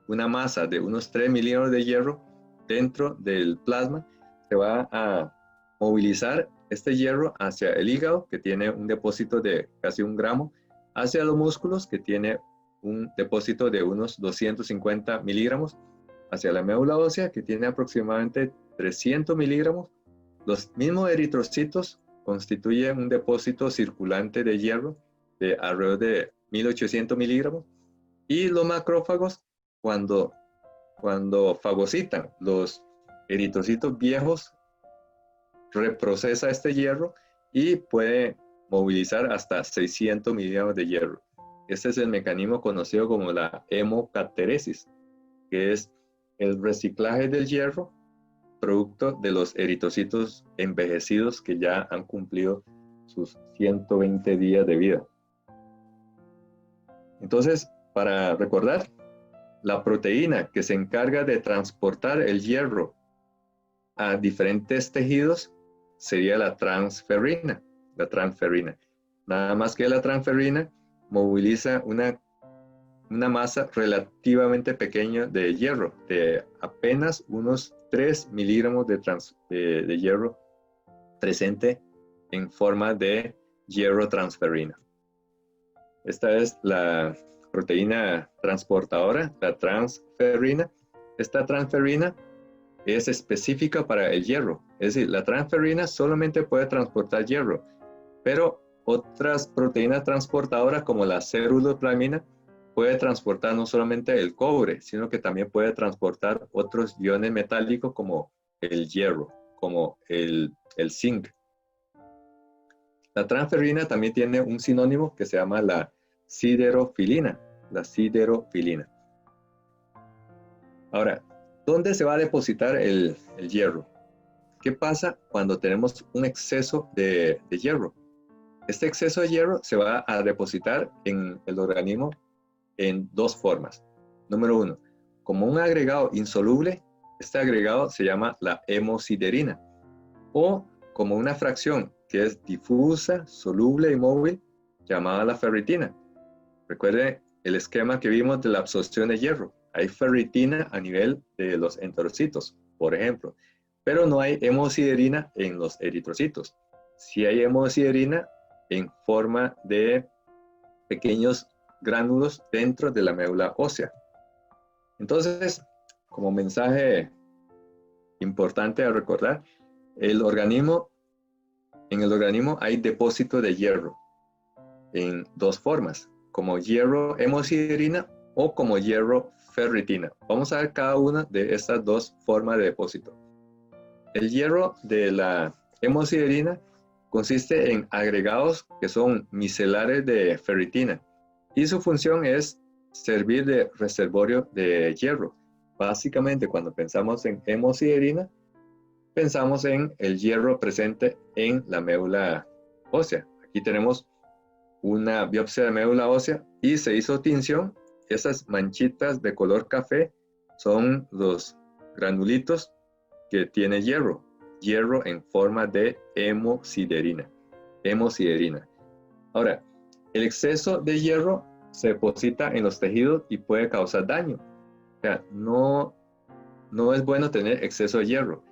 una masa de unos 3 miligramos de hierro dentro del plasma, se va a movilizar este hierro hacia el hígado, que tiene un depósito de casi 1 gramo, hacia los músculos, que tiene un depósito de unos 250 miligramos, hacia la médula ósea, que tiene aproximadamente 300 miligramos. Los mismos eritrocitos constituyen un depósito circulante de hierro de alrededor de 1800 miligramos. Y los macrófagos, cuando fagocitan los eritrocitos viejos, reprocesa este hierro y puede movilizar hasta 600 miligramos de hierro. Este es el mecanismo conocido como la hemocateresis, que es el reciclaje del hierro producto de los eritrocitos envejecidos que ya han cumplido sus 120 días de vida. Entonces, para recordar, la proteína que se encarga de transportar el hierro a diferentes tejidos sería la transferrina. La transferrina. Nada más que la transferrina moviliza una masa relativamente pequeña de hierro, de apenas unos 3 miligramos de hierro presente en forma de hierro transferrina. Esta es la proteína transportadora, la transferrina. Esta transferrina es específica para el hierro, es decir, la transferrina solamente puede transportar hierro, pero otras proteínas transportadoras como la ceruloplasmina puede transportar no solamente el cobre, sino que también puede transportar otros iones metálicos como el hierro, como el zinc. La transferrina también tiene un sinónimo que se llama la siderofilina. La siderofilina. Ahora, ¿dónde se va a depositar el hierro? ¿Qué pasa cuando tenemos un exceso de hierro? Este exceso de hierro se va a depositar en el organismo en dos formas. Número uno, como un agregado insoluble, este agregado se llama la hemosiderina, o como una fracción que es difusa, soluble y móvil, llamada la ferritina. Recuerden el esquema que vimos de la absorción de hierro. Hay ferritina a nivel de los enterocitos, por ejemplo, pero no hay hemosiderina en los eritrocitos. Sí hay hemosiderina en forma de pequeños gránulos dentro de la médula ósea. Entonces, como mensaje importante a recordar, en el organismo hay depósito de hierro en dos formas, como hierro hemosiderina o como hierro ferritina. Vamos a ver cada una de estas dos formas de depósito. El hierro de la hemosiderina consiste en agregados que son micelares de ferritina y su función es servir de reservorio de hierro. Básicamente, cuando pensamos en hemosiderina, pensamos en el hierro presente en la médula ósea. Aquí tenemos una biopsia de médula ósea y se hizo tinción. Esas manchitas de color café son los granulitos que tiene hierro en forma de hemosiderina. Ahora, el exceso de hierro se deposita en los tejidos y puede causar daño. O sea, no es bueno tener exceso de hierro.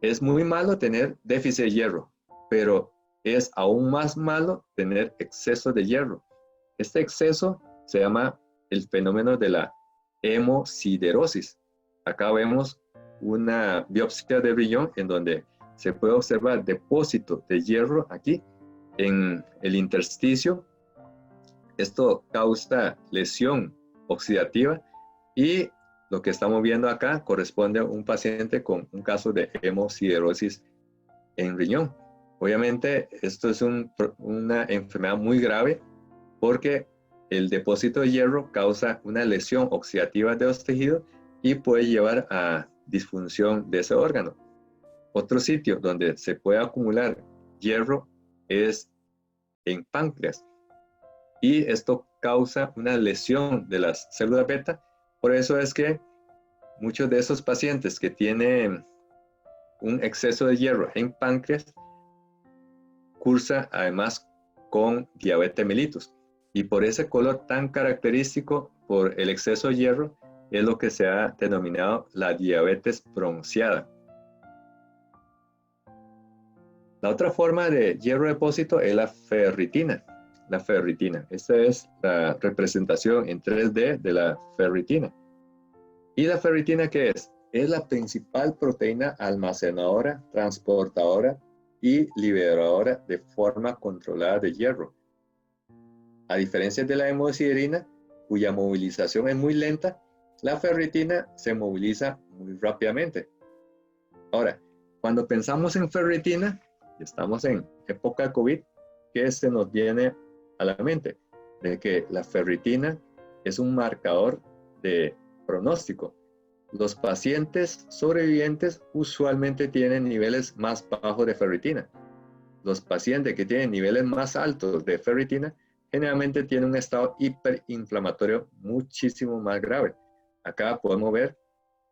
Es muy malo tener déficit de hierro, pero es aún más malo tener exceso de hierro. Este exceso se llama el fenómeno de la hemosiderosis. Acá vemos una biopsia de riñón en donde se puede observar depósito de hierro aquí en el intersticio. Esto causa lesión oxidativa y lo que estamos viendo acá corresponde a un paciente con un caso de hemosiderosis en riñón. Obviamente esto es una enfermedad muy grave porque el depósito de hierro causa una lesión oxidativa de los tejidos y puede llevar a disfunción de ese órgano. Otro sitio donde se puede acumular hierro es en páncreas y esto causa una lesión de las células beta. Por eso es que muchos de esos pacientes que tienen un exceso de hierro en páncreas cursa además con diabetes mellitus. Y por ese color tan característico por el exceso de hierro es lo que se ha denominado la diabetes bronceada. La otra forma de hierro depósito es la ferritina. La ferritina. Esta es la representación en 3D de la ferritina. ¿Y la ferritina qué es? Es la principal proteína almacenadora, transportadora y liberadora de forma controlada de hierro. A diferencia de la hemosiderina, cuya movilización es muy lenta, la ferritina se moviliza muy rápidamente. Ahora, cuando pensamos en ferritina, y estamos en época COVID, ¿qué se nos viene a la mente? De que la ferritina es un marcador de pronóstico. Los pacientes sobrevivientes usualmente tienen niveles más bajos de ferritina. Los pacientes que tienen niveles más altos de ferritina generalmente tienen un estado hiperinflamatorio muchísimo más grave. Acá podemos ver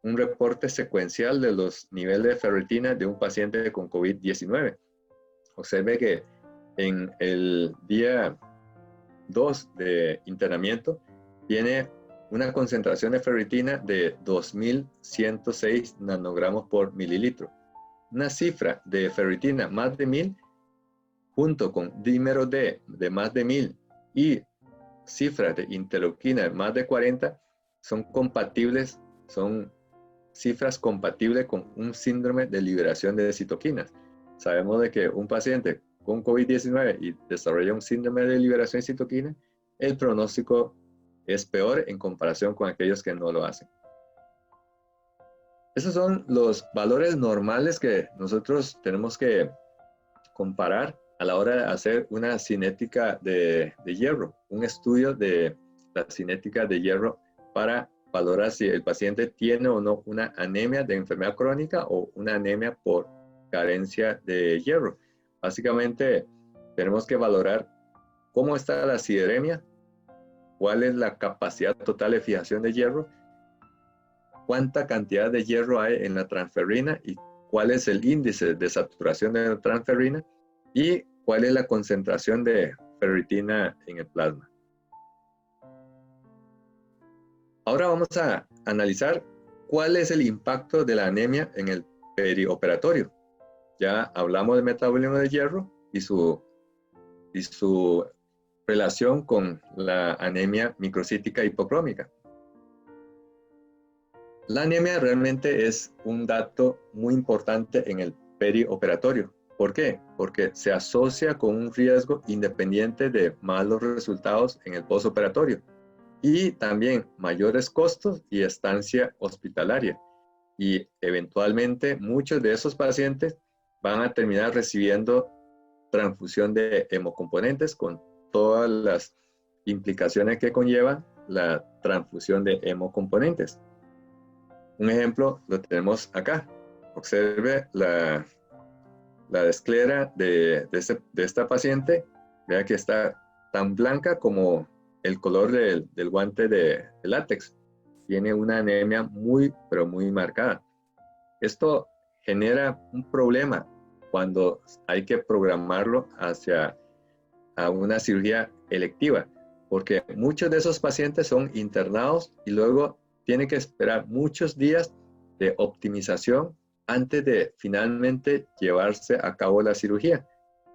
un reporte secuencial de los niveles de ferritina de un paciente con COVID-19. Observe que en el día 2 de internamiento tiene una concentración de ferritina de 2.106 nanogramos por mililitro. Una cifra de ferritina más de 1.000 junto con dímero D de más de 1.000 y cifras de interleuquina de más de 40 son compatibles, son cifras compatibles con un síndrome de liberación de citoquinas. Sabemos de que un paciente con COVID-19 y desarrolla un síndrome de liberación de citoquinas, el pronóstico es peor en comparación con aquellos que no lo hacen. Esos son los valores normales que nosotros tenemos que comparar a la hora de hacer una cinética de hierro, un estudio de la cinética de hierro para valorar si el paciente tiene o no una anemia de enfermedad crónica o una anemia por carencia de hierro. Básicamente tenemos que valorar cómo está la sideremia, cuál es la capacidad total de fijación de hierro, cuánta cantidad de hierro hay en la transferrina y cuál es el índice de saturación de la transferrina y cuál es la concentración de ferritina en el plasma. Ahora vamos a analizar cuál es el impacto de la anemia en el perioperatorio. Ya hablamos del metabolismo de hierro y su relación con la anemia microcítica hipocrómica. La anemia realmente es un dato muy importante en el perioperatorio. ¿Por qué? Porque se asocia con un riesgo independiente de malos resultados en el postoperatorio y también mayores costos y estancia hospitalaria. Y eventualmente muchos de esos pacientes van a terminar recibiendo transfusión de hemocomponentes con todas las implicaciones que conlleva la transfusión de hemocomponentes. Un ejemplo lo tenemos acá. Observe la esclera de esta paciente. Vea que está tan blanca como el color del guante de látex. Tiene una anemia muy, pero muy marcada. Esto genera un problema cuando hay que programarlo hacia una cirugía electiva, porque muchos de esos pacientes son internados y luego tienen que esperar muchos días de optimización antes de finalmente llevarse a cabo la cirugía.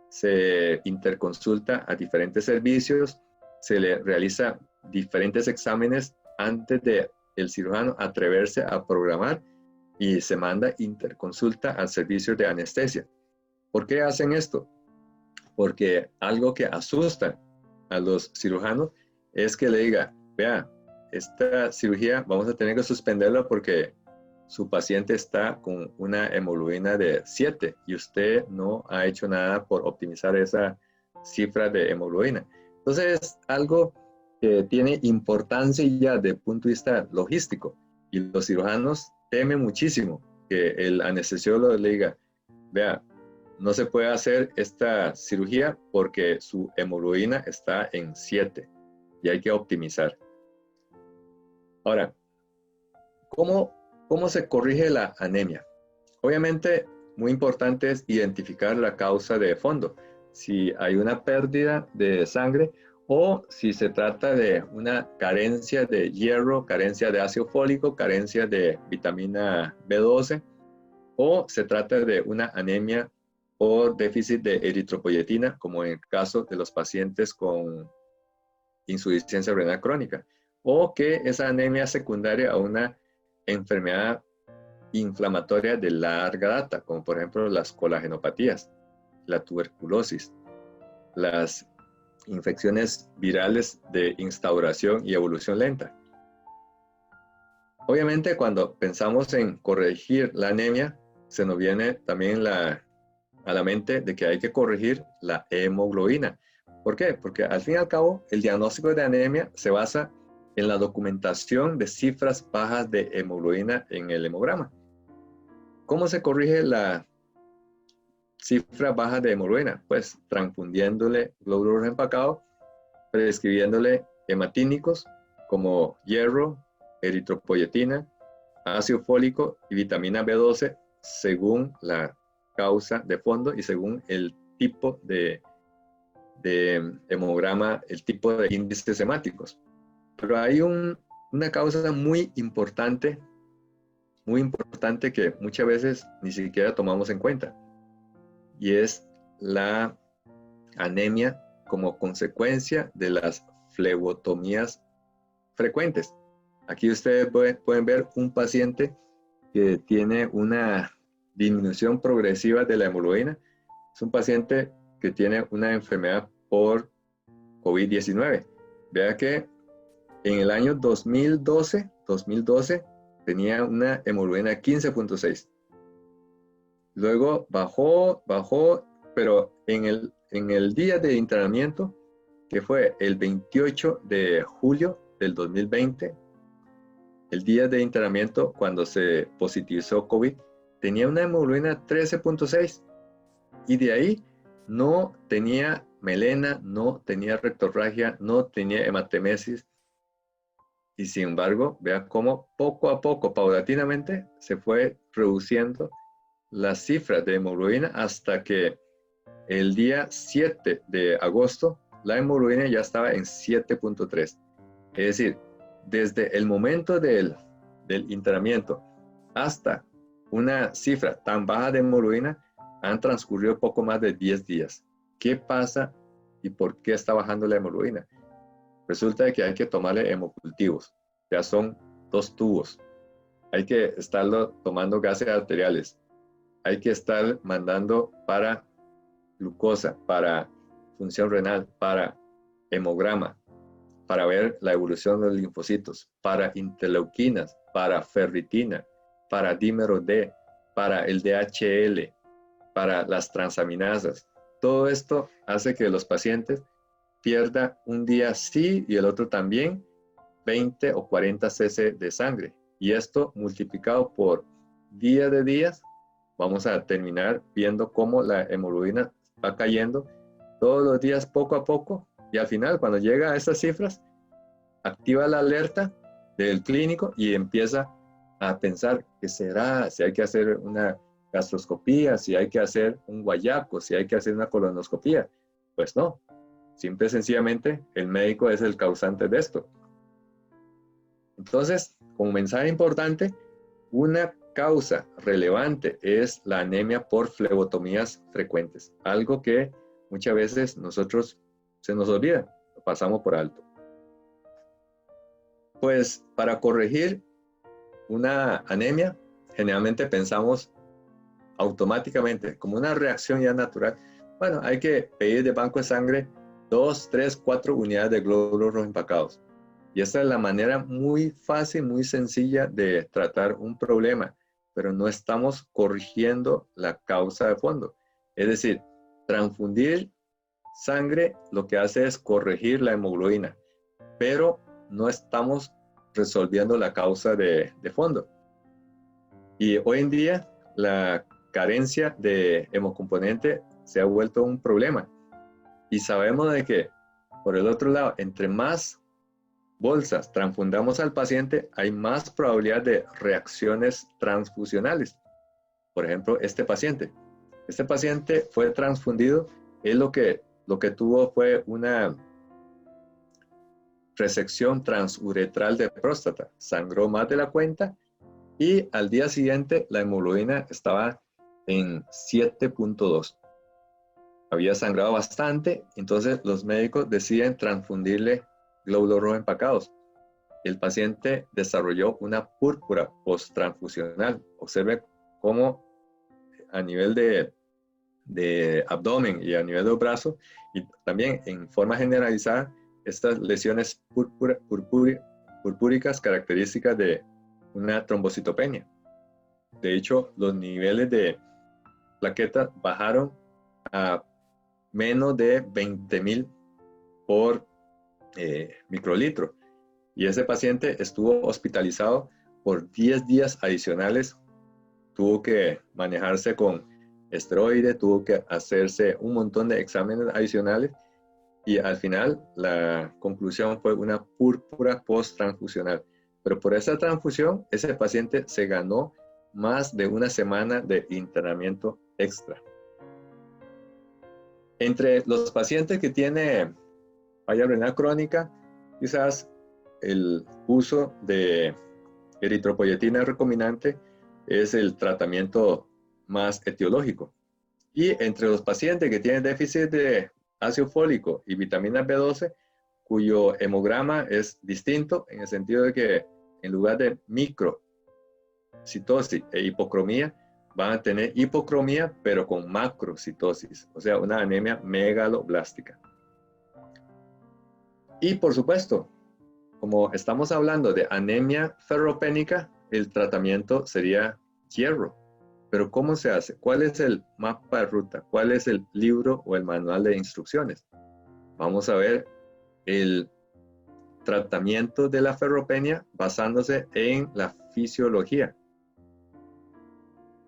Se interconsulta a diferentes servicios, se le realiza diferentes exámenes antes de el cirujano atreverse a programar y se manda interconsulta al servicio de anestesia. ¿Por qué hacen esto? Porque algo que asusta a los cirujanos es que le diga, vea, esta cirugía vamos a tener que suspenderla porque su paciente está con una hemoglobina de 7 y usted no ha hecho nada por optimizar esa cifra de hemoglobina. Entonces es algo que tiene importancia ya desde el punto de vista logístico y los cirujanos temen muchísimo que el anestesiólogo le diga, vea, no se puede hacer esta cirugía porque su hemoglobina está en 7 y hay que optimizar. Ahora, ¿cómo se corrige la anemia? Obviamente, muy importante es identificar la causa de fondo. Si hay una pérdida de sangre o si se trata de una carencia de hierro, carencia de ácido fólico, carencia de vitamina B12 o se trata de una anemia o déficit de eritropoyetina, como en el caso de los pacientes con insuficiencia renal crónica, o que esa anemia es secundaria a una enfermedad inflamatoria de larga data, como por ejemplo las colagenopatías, la tuberculosis, las infecciones virales de instauración y evolución lenta. Obviamente, cuando pensamos en corregir la anemia, se nos viene también a la mente de que hay que corregir la hemoglobina. ¿Por qué? Porque al fin y al cabo, el diagnóstico de anemia se basa en la documentación de cifras bajas de hemoglobina en el hemograma. ¿Cómo se corrige la cifra baja de hemoglobina? Pues transfundiéndole glóbulos rojos empacados, prescribiéndole hematínicos como hierro, eritropoyetina, ácido fólico y vitamina B12 según la causa de fondo y según el tipo de hemograma, el tipo de índices hemáticos. Pero hay una causa muy importante que muchas veces ni siquiera tomamos en cuenta, y es la anemia como consecuencia de las flebotomías frecuentes. Aquí ustedes pueden ver un paciente que tiene una disminución progresiva de la hemoglobina. Es un paciente que tiene una enfermedad por COVID-19. Vea que en el año 2012 tenía una hemoglobina 15.6. Luego bajó, pero en el día de internamiento, que fue el 28 de julio del 2020, el día de internamiento cuando se positivizó COVID, tenía una hemoglobina 13.6 y de ahí no tenía melena, no tenía rectorragia, no tenía hematemesis. Y sin embargo, vea cómo poco a poco, paulatinamente, se fue reduciendo las cifras de hemoglobina hasta que el día 7 de agosto la hemoglobina ya estaba en 7.3. Es decir, desde el momento del internamiento hasta una cifra tan baja de hemoglobina han transcurrido poco más de 10 días. ¿Qué pasa y por qué está bajando la hemoglobina? Resulta que hay que tomarle hemocultivos. Ya son 2 tubos. Hay que estarlo tomando gases arteriales. Hay que estar mandando para glucosa, para función renal, para hemograma, para ver la evolución de los linfocitos, para interleuquinas, para ferritina, para dímero D, para el DHL, para las transaminasas. Todo esto hace que los pacientes pierdan un día sí y el otro también 20 o 40 cc de sangre. Y esto multiplicado por día de días, vamos a terminar viendo cómo la hemoglobina va cayendo todos los días poco a poco, y al final cuando llega a esas cifras activa la alerta del clínico y empieza a pensar qué será, si hay que hacer una gastroscopía, si hay que hacer un guayaco, si hay que hacer una colonoscopía. Pues no, simple y sencillamente el médico es el causante de esto. Entonces, como mensaje importante, una causa relevante es la anemia por flebotomías frecuentes, algo que muchas veces nosotros se nos olvida, lo pasamos por alto. Pues para corregir una anemia, generalmente pensamos automáticamente, como una reacción ya natural, bueno, hay que pedir de banco de sangre 2, 3, 4 unidades de glóbulos rojos empacados. Y esta es la manera muy fácil, muy sencilla de tratar un problema, pero no estamos corrigiendo la causa de fondo. Es decir, transfundir sangre lo que hace es corregir la hemoglobina, pero no estamos resolviendo la causa de fondo. Y hoy en día la carencia de hemocomponente se ha vuelto un problema. Y sabemos de que, por el otro lado, entre más bolsas transfundamos al paciente, hay más probabilidad de reacciones transfusionales. Por ejemplo, este paciente fue transfundido, él lo que tuvo fue una resección transuretral de próstata, sangró más de la cuenta y al día siguiente la hemoglobina estaba en 7.2. Había sangrado bastante, entonces los médicos deciden transfundirle glóbulos rojos empacados. El paciente desarrolló una púrpura post-transfusional. Observe cómo a nivel de de abdomen y a nivel del brazo, y también en forma generalizada estas lesiones purpúricas características de una trombocitopenia. De hecho, los niveles de plaquetas bajaron a menos de 20.000 por microlitro, y ese paciente estuvo hospitalizado por 10 días adicionales. Tuvo que manejarse con esteroides, tuvo que hacerse un montón de exámenes adicionales, y al final la conclusión fue una púrpura post-transfusional. Pero por esa transfusión, ese paciente se ganó más de una semana de internamiento extra. Entre los pacientes que tienen falla renal crónica, quizás el uso de eritropoyetina recombinante es el tratamiento más etiológico. Y entre los pacientes que tienen déficit de ácido fólico y vitamina B12, cuyo hemograma es distinto en el sentido de que en lugar de microcitosis e hipocromía, van a tener hipocromía pero con macrocitosis, o sea, una anemia megaloblástica. Y por supuesto, como estamos hablando de anemia ferropénica, el tratamiento sería hierro. Pero ¿cómo se hace? ¿Cuál es el mapa de ruta? ¿Cuál es el libro o el manual de instrucciones? Vamos a ver el tratamiento de la ferropenia basándose en la fisiología.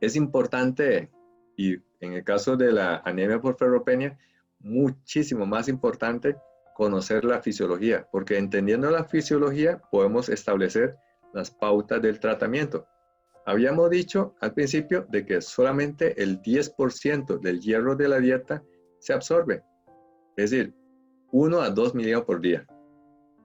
Es importante, y en el caso de la anemia por ferropenia, muchísimo más importante conocer la fisiología, porque entendiendo la fisiología podemos establecer las pautas del tratamiento. Habíamos dicho al principio de que solamente el 10% del hierro de la dieta se absorbe, es decir, 1 a 2 miligramos por día.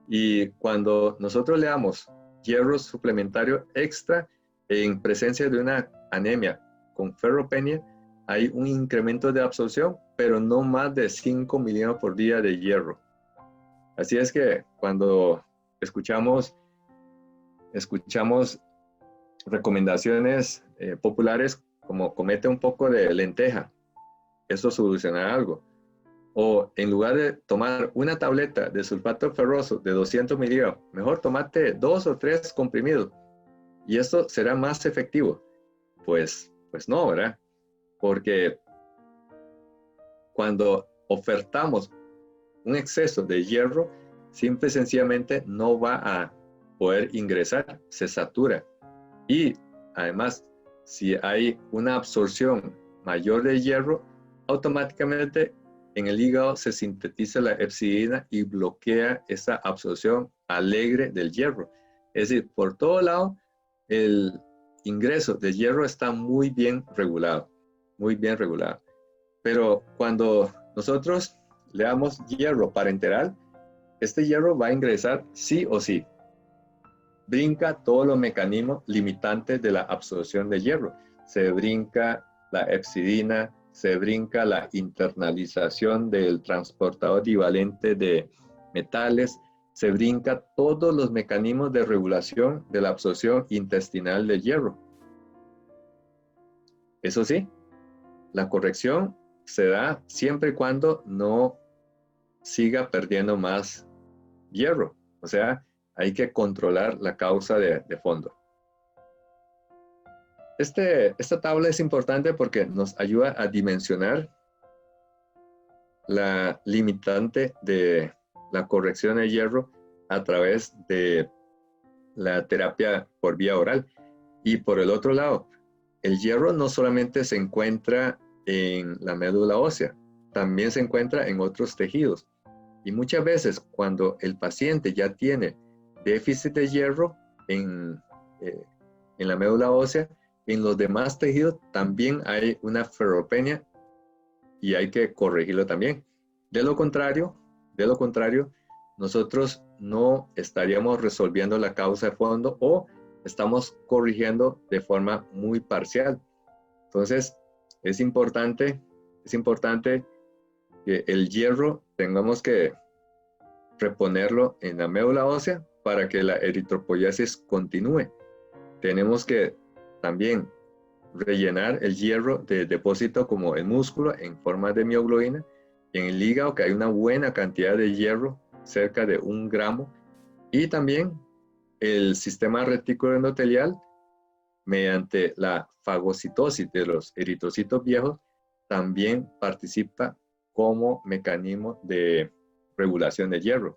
Y cuando nosotros le damos hierro suplementario extra en presencia de una anemia con ferropenia, hay un incremento de absorción, pero no más de 5 miligramos por día de hierro. Así es que cuando escuchamos recomendaciones populares como comete un poco de lenteja, eso soluciona algo. O en lugar de tomar una tableta de sulfato ferroso de 200 miligramos, mejor tomate 2 o 3 comprimidos y esto será más efectivo. Pues no, ¿verdad? Porque cuando ofertamos un exceso de hierro, simple y sencillamente no va a poder ingresar, se satura. Y además, si hay una absorción mayor de hierro, automáticamente en el hígado se sintetiza la hepcidina y bloquea esa absorción alegre del hierro. Es decir, por todo lado, el ingreso de hierro está muy bien regulado, muy bien regulado. Pero cuando nosotros le damos hierro parenteral, este hierro va a ingresar sí o sí. Brinca todos los mecanismos limitantes de la absorción de hierro. Se brinca la hepcidina, se brinca la internalización del transportador divalente de metales, se brinca todos los mecanismos de regulación de la absorción intestinal del hierro. Eso sí, la corrección se da siempre y cuando no siga perdiendo más hierro. O sea, hay que controlar la causa de fondo. Esta tabla es importante porque nos ayuda a dimensionar la limitante de la corrección de hierro a través de la terapia por vía oral. Y por el otro lado, el hierro no solamente se encuentra en la médula ósea, también se encuentra en otros tejidos. Y muchas veces cuando el paciente ya tiene déficit de hierro en la médula ósea, en los demás tejidos también hay una ferropenia y hay que corregirlo también. De lo contrario, nosotros no estaríamos resolviendo la causa de fondo o estamos corrigiendo de forma muy parcial. Entonces, es importante que el hierro tengamos que reponerlo en la médula ósea para que la eritropoiesis continúe. Tenemos que también rellenar el hierro de depósito como el músculo en forma de mioglobina, y en el hígado que hay una buena cantidad de hierro, cerca de 1 gramo, y también el sistema retículo endotelial, mediante la fagocitosis de los eritrocitos viejos, también participa como mecanismo de regulación de hierro.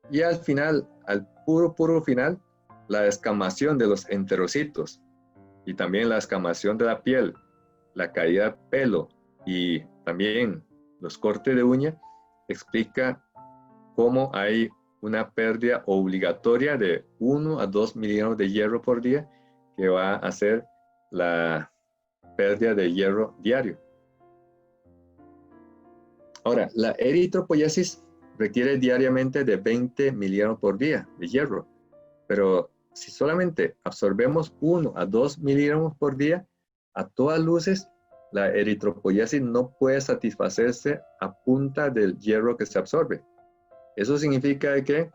Y al final, al puro final, la descamación de los enterocitos y también la descamación de la piel, la caída de pelo y también los cortes de uña, explica cómo hay una pérdida obligatoria de 1 a 2 miligramos de hierro por día, que va a ser la pérdida de hierro diario. Ahora, la eritropoyesis requiere diariamente de 20 miligramos por día de hierro, pero si solamente absorbemos 1 a 2 miligramos por día, a todas luces, la eritropoyesis no puede satisfacerse a punta del hierro que se absorbe. Eso significa que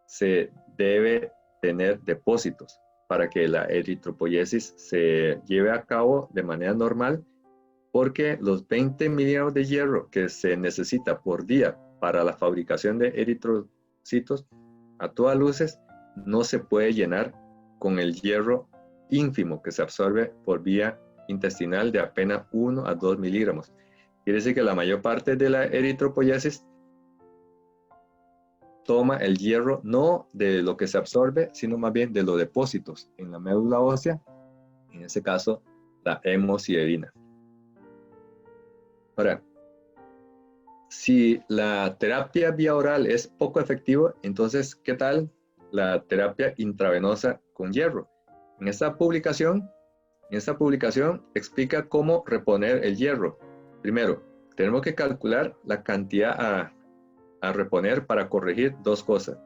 se debe tener depósitos para que la eritropoyesis se lleve a cabo de manera normal, porque los 20 miligramos de hierro que se necesita por día para la fabricación de eritrocitos, a todas luces, no se puede llenar con el hierro ínfimo que se absorbe por vía intestinal de apenas 1 a 2 miligramos. Quiere decir que la mayor parte de la eritropoyesis toma el hierro no de lo que se absorbe, sino más bien de los depósitos en la médula ósea, en ese caso la hemosiderina. Ahora, si la terapia vía oral es poco efectiva, entonces, ¿qué tal la terapia intravenosa con hierro? En esta publicación explica cómo reponer el hierro. Primero, tenemos que calcular la cantidad a reponer para corregir dos cosas.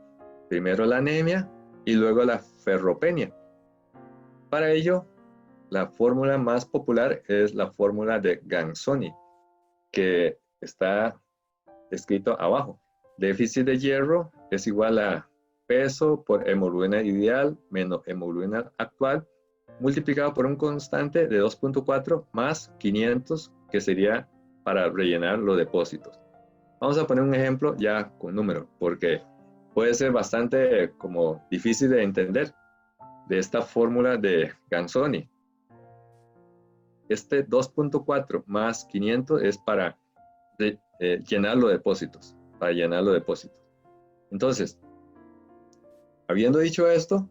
Primero la anemia y luego la ferropenia. Para ello, la fórmula más popular es la fórmula de Gansoni, que está escrito abajo. Déficit de hierro es igual a peso por hemoglobina ideal menos hemoglobina actual, multiplicado por un constante de 2.4 más 500, que sería para rellenar los depósitos. Vamos a poner un ejemplo ya con números, porque puede ser bastante como difícil de entender de esta fórmula de Gansoni. Este 2.4 más 500 es para llenar los depósitos, Entonces, habiendo dicho esto,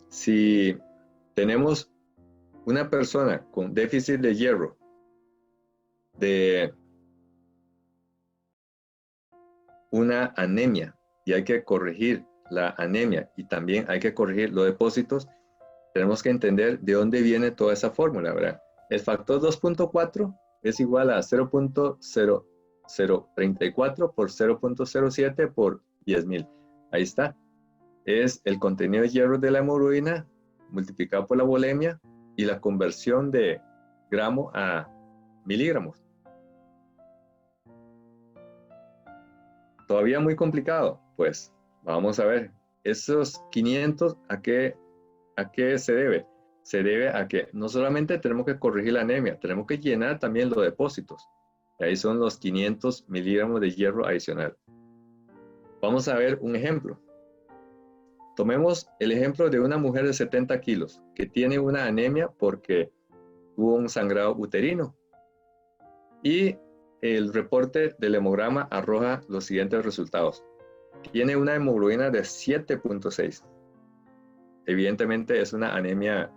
si tenemos una persona con déficit de hierro de una anemia y hay que corregir la anemia y también hay que corregir los depósitos, tenemos que entender de dónde viene toda esa fórmula, ¿verdad? El factor 2.4 es igual a 0.0034 por 0.07 por 10.000. Ahí está. Es el contenido de hierro de la hemoglobina multiplicado por la volemia y la conversión de gramo a miligramos. Todavía muy complicado. Pues vamos a ver. Esos 500, ¿a qué se debe? Se debe a que no solamente tenemos que corregir la anemia, tenemos que llenar también los depósitos. Y ahí son los 500 miligramos de hierro adicional. Vamos a ver un ejemplo. Tomemos el ejemplo de una mujer de 70 kilos que tiene una anemia porque tuvo un sangrado uterino. Y el reporte del hemograma arroja los siguientes resultados. Tiene una hemoglobina de 7.6. Evidentemente es una anemia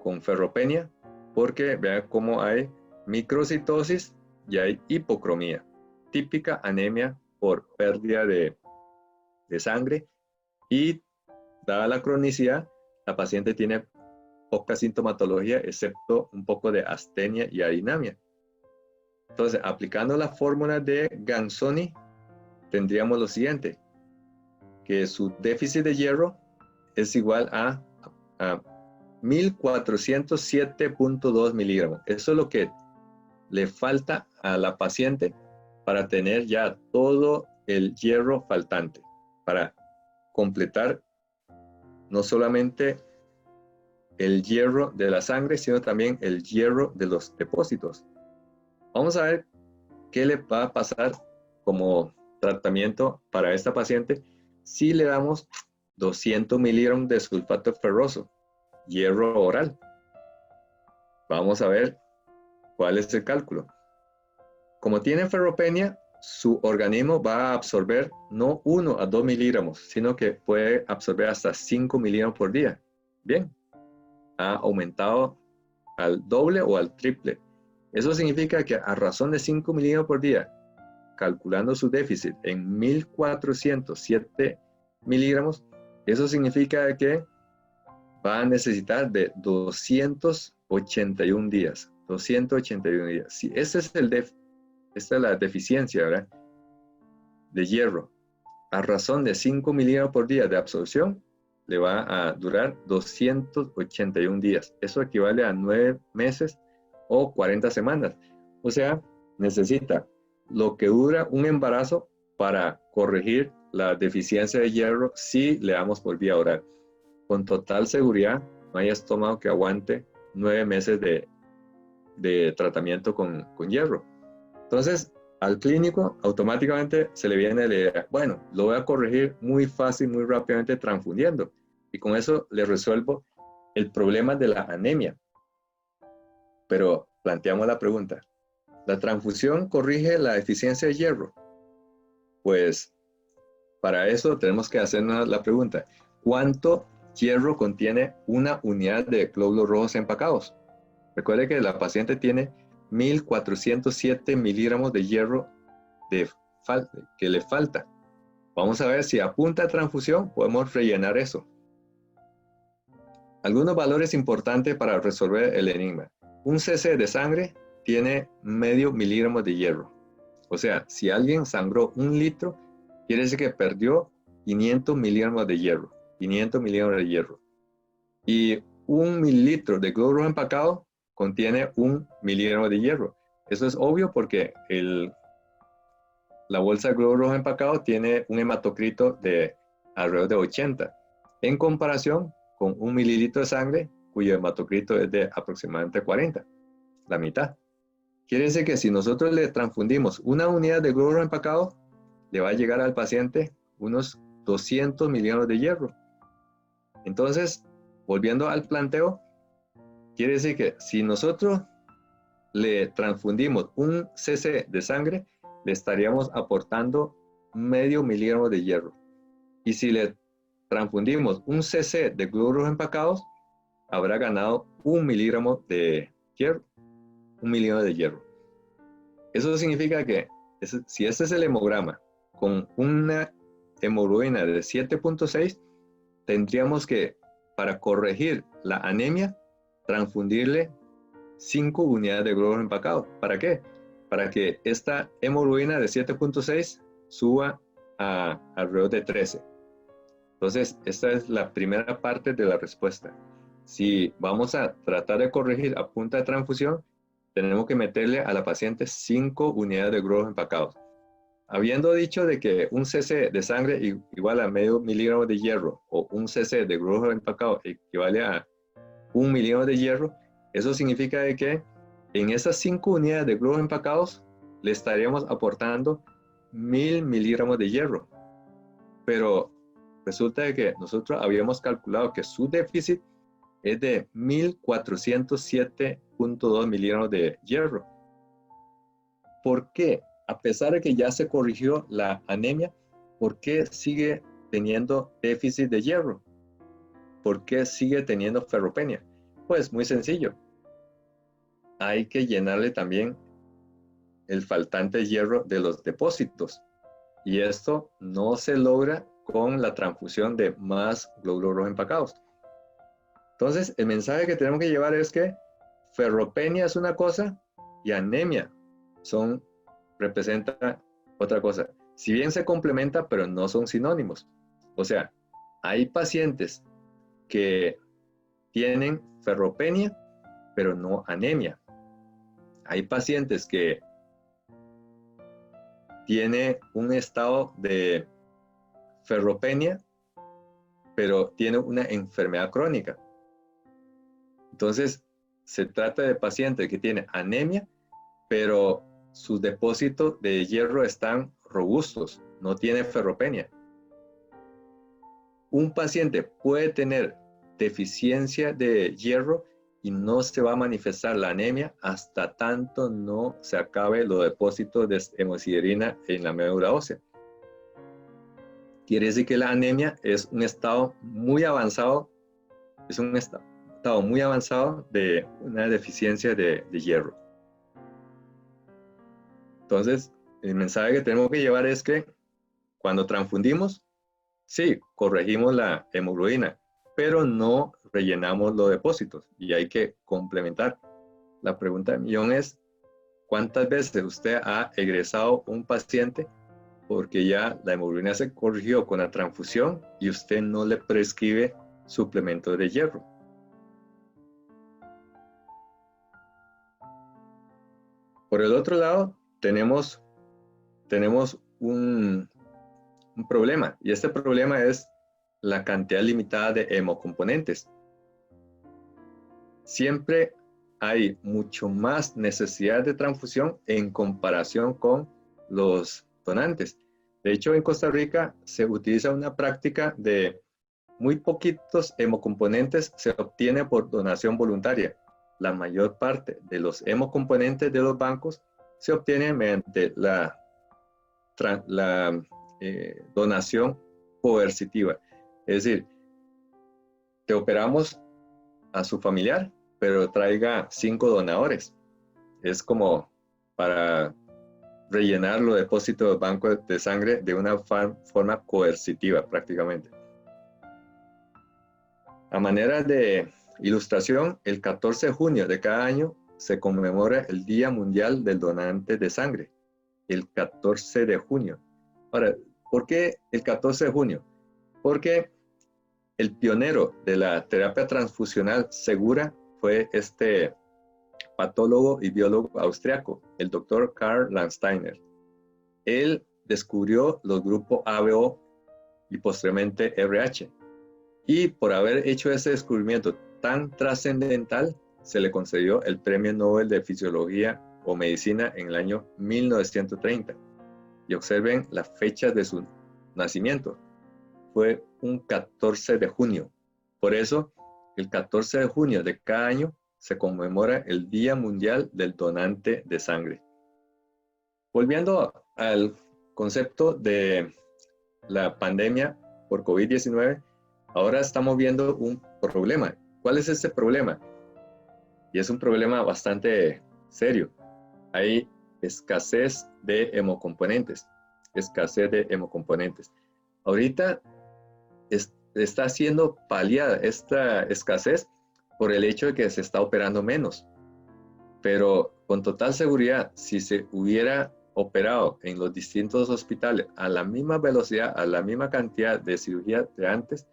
con ferropenia, porque vean cómo hay microcitosis y hay hipocromía, típica anemia por pérdida de sangre, y dada la cronicidad, la paciente tiene poca sintomatología excepto un poco de astenia y adinamia. Entonces, aplicando la fórmula de Gansoni, tendríamos lo siguiente, que su déficit de hierro es igual a 1407.2 miligramos. Eso es lo que le falta a la paciente para tener ya todo el hierro faltante, para completar no solamente el hierro de la sangre, sino también el hierro de los depósitos. Vamos a ver qué le va a pasar como tratamiento para esta paciente si le damos 200 miligramos de sulfato ferroso, hierro oral. Vamos a ver cuál es el cálculo. Como tiene ferropenia, su organismo va a absorber no 1 a 2 miligramos, sino que puede absorber hasta 5 miligramos por día. Bien, ha aumentado al doble o al triple. Eso significa que a razón de 5 miligramos por día, calculando su déficit en 1407 miligramos, eso significa que va a necesitar de 281 días. 281 días. Si ese es esta es la deficiencia, ¿verdad?, de hierro, a razón de 5 miligramos por día de absorción, le va a durar 281 días. Eso equivale a 9 meses o 40 semanas. O sea, necesita lo que dura un embarazo para corregir la deficiencia de hierro si le damos por vía oral. Con total seguridad, no hay estómago que aguante 9 meses de tratamiento con hierro. Entonces, al clínico automáticamente se le viene la idea, bueno, lo voy a corregir muy fácil, muy rápidamente transfundiendo. Y con eso le resuelvo el problema de la anemia. Pero planteamos la pregunta, ¿la transfusión corrige la deficiencia de hierro? Pues para eso tenemos que hacernos la pregunta, ¿cuánto hierro contiene una unidad de glóbulos rojos empacados? Recuerde que la paciente tiene 1407 miligramos de hierro que le falta. Vamos a ver si a punta de transfusión podemos rellenar eso. Algunos valores importantes para resolver el enigma. Un cc de sangre tiene medio miligramo de hierro. O sea, si alguien sangró 1 litro, quiere decir que perdió 500 miligramos de hierro. 500 miligramos de hierro. Y 1 mililitro de glóbulo rojo empacado contiene 1 miligramo de hierro. Eso es obvio porque la bolsa de glóbulo rojo empacado tiene un hematocrito de alrededor de 80, en comparación con 1 mililitro de sangre, cuyo hematocrito es de aproximadamente 40, la mitad. Quiere decir que si nosotros le transfundimos una unidad de glóbulo rojo empacado, le va a llegar al paciente unos 200 miligramos de hierro. Entonces, volviendo al planteo, quiere decir que si nosotros le transfundimos 1 cc de sangre, le estaríamos aportando medio miligramo de hierro. Y si le transfundimos 1 cc de glóbulos rojos empacados, habrá ganado 1 miligramo de hierro. 1 miligramo de hierro. Eso significa que si este es el hemograma con una hemoglobina de 7.6, tendríamos que, para corregir la anemia, transfundirle 5 unidades de glóbulos empacados. ¿Para qué? Para que esta hemoglobina de 7.6 suba a alrededor de 13. Entonces, esta es la primera parte de la respuesta. Si vamos a tratar de corregir a punta de transfusión, tenemos que meterle a la paciente 5 unidades de glóbulos empacados. Habiendo dicho de que 1 cc de sangre igual a medio miligramo de hierro, o 1 cc de glóbulos empacados equivale a 1 miligramo de hierro, eso significa de que en esas 5 unidades de glóbulos empacados le estaríamos aportando 1000 miligramos de hierro. Pero resulta de que nosotros habíamos calculado que su déficit es de 1407.2 miligramos de hierro. ¿Por qué? A pesar de que ya se corrigió la anemia, ¿por qué sigue teniendo déficit de hierro? ¿Por qué sigue teniendo ferropenia? Pues muy sencillo. Hay que llenarle también el faltante hierro de los depósitos. Y esto no se logra con la transfusión de más glóbulos rojos empacados. Entonces, el mensaje que tenemos que llevar es que ferropenia es una cosa y anemia representa otra cosa. Si bien se complementa, pero no son sinónimos. O sea, hay pacientes que tienen ferropenia, pero no anemia. Hay pacientes que tienen un estado de ferropenia, pero tienen una enfermedad crónica. Entonces, se trata de paciente que tiene anemia, pero sus depósitos de hierro están robustos, no tiene ferropenia. Un paciente puede tener deficiencia de hierro y no se va a manifestar la anemia hasta tanto no se acabe los depósitos de hemosiderina en la médula ósea. Quiere decir que la anemia es un estado muy avanzado, de una deficiencia de hierro. Entonces, el mensaje que tenemos que llevar es que cuando transfundimos, sí, corregimos la hemoglobina, pero no rellenamos los depósitos y hay que complementar. La pregunta del millón es, ¿cuántas veces usted ha egresado un paciente porque ya la hemoglobina se corrigió con la transfusión y usted no le prescribe suplemento de hierro? Por el otro lado, tenemos un problema, y este problema es la cantidad limitada de hemocomponentes. Siempre hay mucho más necesidad de transfusión en comparación con los donantes. De hecho, en Costa Rica se utiliza una práctica de muy poquitos hemocomponentes se obtiene por donación voluntaria. La mayor parte de los hemocomponentes de los bancos se obtienen mediante la donación coercitiva. Es decir, te operamos a su familiar, pero traiga 5 donadores. Es como para rellenar los depósitos del banco de sangre de una forma coercitiva prácticamente. A manera de ilustración, el 14 de junio de cada año se conmemora el Día Mundial del Donante de Sangre, el 14 de junio. Ahora, ¿por qué el 14 de junio? Porque el pionero de la terapia transfusional segura fue este patólogo y biólogo austriaco, el doctor Karl Landsteiner. Él descubrió los grupos ABO y posteriormente RH. Y por haber hecho ese descubrimiento tan trascendental, se le concedió el Premio Nobel de Fisiología o Medicina en el año 1930. Y observen la fecha de su nacimiento. Fue un 14 de junio. Por eso, el 14 de junio de cada año se conmemora el Día Mundial del Donante de Sangre. Volviendo al concepto de la pandemia por COVID-19, ahora estamos viendo un problema. ¿Cuál es ese problema? Y es un problema bastante serio. Hay escasez de hemocomponentes. Ahorita está siendo paliada esta escasez por el hecho de que se está operando menos. Pero con total seguridad, si se hubiera operado en los distintos hospitales a la misma velocidad, a la misma cantidad de cirugía de antes,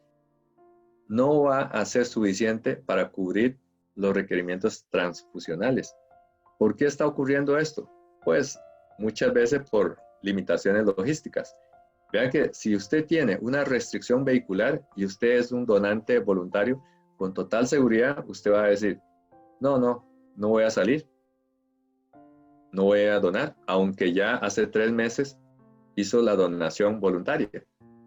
no va a ser suficiente para cubrir los requerimientos transfusionales. ¿Por qué está ocurriendo esto? Pues muchas veces por limitaciones logísticas. Vean que si usted tiene una restricción vehicular y usted es un donante voluntario, con total seguridad usted va a decir, no voy a salir, no voy a donar, aunque ya hace 3 meses hizo la donación voluntaria.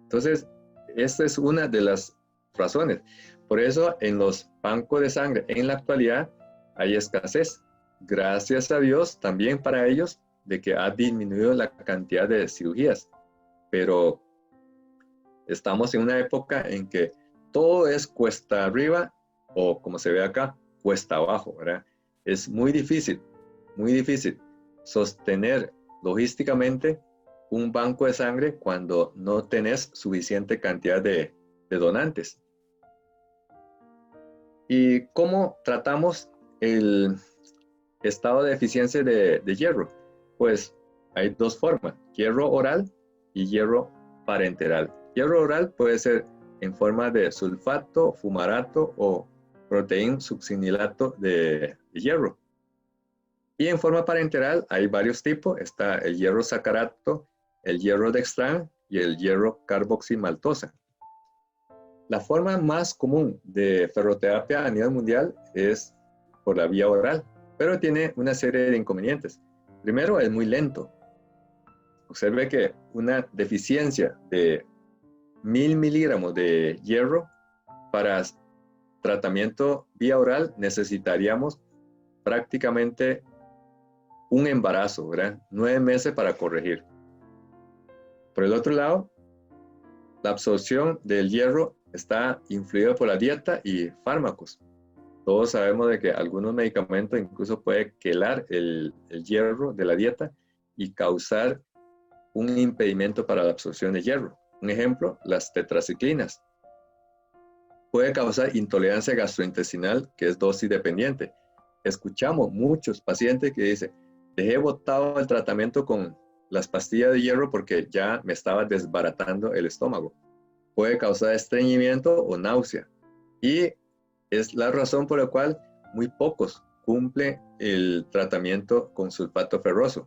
Entonces, esta es una de las razones. Por eso, en los bancos de sangre en la actualidad hay escasez. Gracias a Dios también para ellos de que ha disminuido la cantidad de cirugías. Pero estamos en una época en que todo es cuesta arriba o, como se ve acá, cuesta abajo, ¿verdad? Es muy difícil sostener logísticamente un banco de sangre cuando no tenés suficiente cantidad de donantes. ¿Y cómo tratamos el estado de deficiencia de hierro? Pues hay 2 formas, hierro oral y hierro parenteral. Hierro oral puede ser en forma de sulfato, fumarato o proteína succinilato de hierro. Y en forma parenteral hay varios tipos. Está el hierro sacarato, el hierro dextran y el hierro carboximaltosa. La forma más común de ferroterapia a nivel mundial es por la vía oral, pero tiene una serie de inconvenientes. Primero, es muy lento. Observe que una deficiencia de 1000 miligramos de hierro para tratamiento vía oral necesitaríamos prácticamente un embarazo, ¿verdad? 9 meses para corregir. Por el otro lado, la absorción del hierro está influida por la dieta y fármacos. Todos sabemos de que algunos medicamentos incluso pueden quelar el hierro de la dieta y causar un impedimento para la absorción de hierro. Un ejemplo, las tetraciclinas. Puede causar intolerancia gastrointestinal, que es dosis dependiente. Escuchamos muchos pacientes que dicen, dejé botado el tratamiento con las pastillas de hierro porque ya me estaba desbaratando el estómago. Puede causar estreñimiento o náusea. Y es la razón por la cual muy pocos cumplen el tratamiento con sulfato ferroso.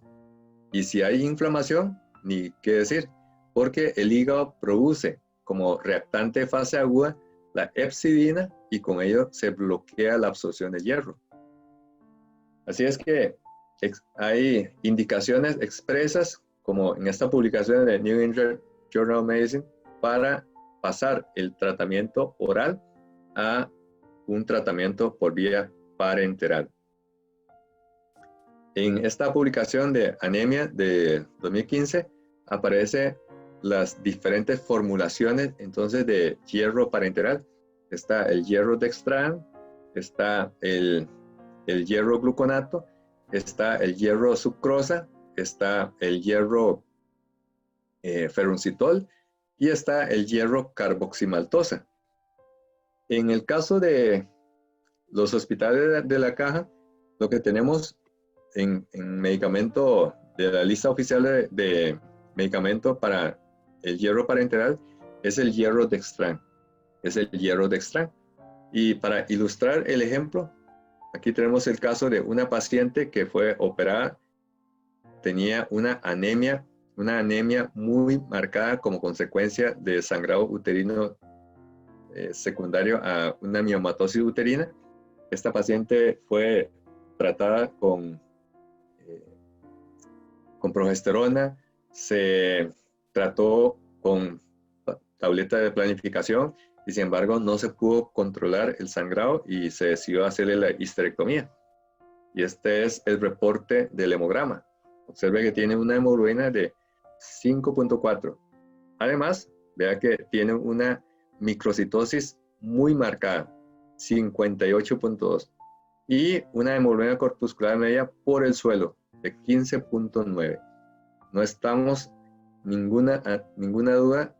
Y si hay inflamación, ni qué decir, porque el hígado produce como reactante de fase aguda la hepcidina y con ello se bloquea la absorción de hierro. Así es que hay indicaciones expresas, como en esta publicación de New England Journal of Medicine, para pasar el tratamiento oral a un tratamiento por vía parenteral. En esta publicación de anemia de 2015 aparece las diferentes formulaciones entonces de hierro parenteral. Está el hierro dextran, está el hierro gluconato, está el hierro sucrosa, está el hierro ferruncitol y está el hierro carboximaltosa. En el caso de los hospitales de la caja, lo que tenemos en medicamento de la lista oficial de medicamento para el hierro parenteral es el hierro dextran. Es el hierro dextran. Y para ilustrar el ejemplo, aquí tenemos el caso de una paciente que fue operada, tenía una anemia muy marcada como consecuencia de sangrado uterino secundario a una miomatosis uterina. Esta paciente fue tratada con progesterona, se trató con tableta de planificación y sin embargo no se pudo controlar el sangrado y se decidió hacerle la histerectomía. Y este es el reporte del hemograma. Observe que tiene una hemoglobina de 5.4. Además, vea que tiene una microcitosis muy marcada, 58.2. Y una hemoglobina corpuscular media por el suelo de 15.9. No estamos ninguna duda,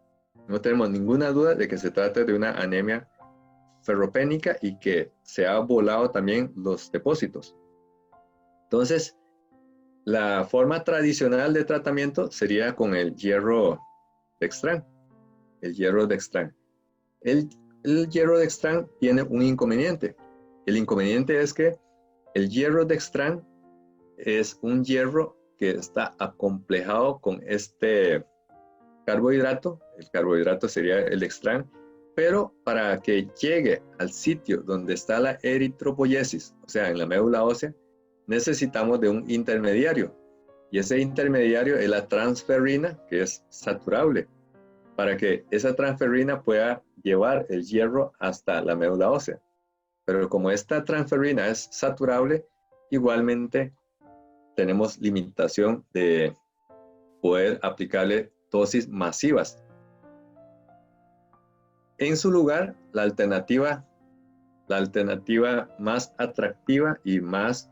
no tenemos ninguna duda de que se trata de una anemia ferropénica y que se ha volado también los depósitos. Entonces, la forma tradicional de tratamiento sería con el hierro dextran. El hierro dextran. El hierro dextran tiene un inconveniente. El inconveniente es que el hierro dextran es un hierro que está acomplejado con este carbohidrato. El carbohidrato sería el dextran, pero para que llegue al sitio donde está la eritropoyesis, o sea, en la médula ósea, necesitamos de un intermediario. Y ese intermediario es la transferrina, que es saturable, para que esa transferrina pueda llevar el hierro hasta la médula ósea. Pero como esta transferrina es saturable, igualmente tenemos limitación de poder aplicarle dosis masivas. En su lugar, la alternativa más atractiva y más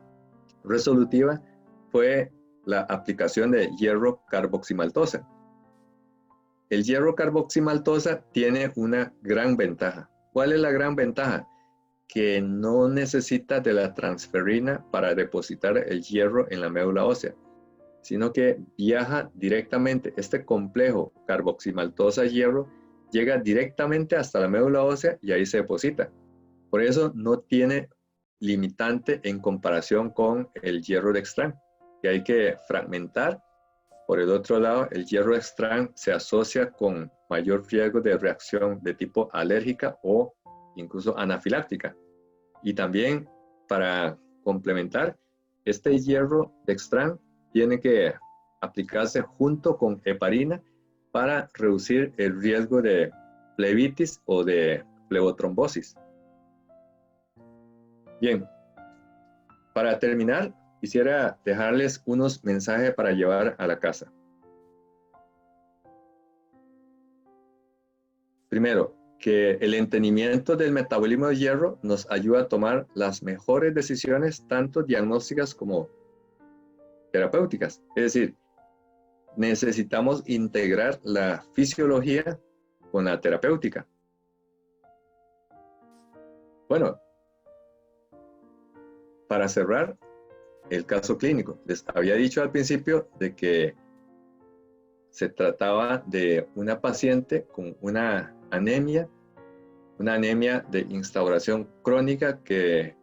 resolutiva fue la aplicación de hierro carboximaltosa. El hierro carboximaltosa tiene una gran ventaja. ¿Cuál es la gran ventaja? Que no necesita de la transferrina para depositar el hierro en la médula ósea, sino que viaja directamente. Este complejo carboximaltosa-hierro llega directamente hasta la médula ósea y ahí se deposita. Por eso no tiene limitante en comparación con el hierro dextran, que hay que fragmentar por el otro lado, el hierro extra se asocia con mayor riesgo de reacción de tipo alérgica o incluso anafiláctica. Y también, para complementar, este hierro extra tiene que aplicarse junto con heparina para reducir el riesgo de flebitis o de flebotrombosis. Bien, para terminar, quisiera dejarles unos mensajes para llevar a la casa. Primero, que el entendimiento del metabolismo de hierro nos ayuda a tomar las mejores decisiones, tanto diagnósticas como terapéuticas. Es decir, necesitamos integrar la fisiología con la terapéutica. Bueno, para cerrar el caso clínico, les había dicho al principio de que se trataba de una paciente con una anemia de instauración crónica que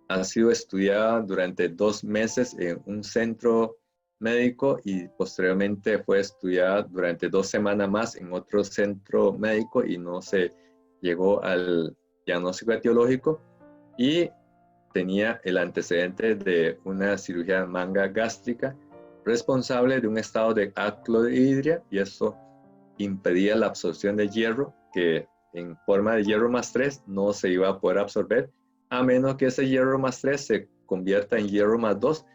ha sido estudiada durante 2 meses en un centro médico y posteriormente fue estudiada durante 2 semanas más en otro centro médico y no se llegó al diagnóstico etiológico, y tenía el antecedente de una cirugía de manga gástrica responsable de un estado de aclorhidria, y eso impedía la absorción de hierro, que en forma de hierro más 3 no se iba a poder absorber, a menos que ese hierro más 3 se convierta en hierro más 2,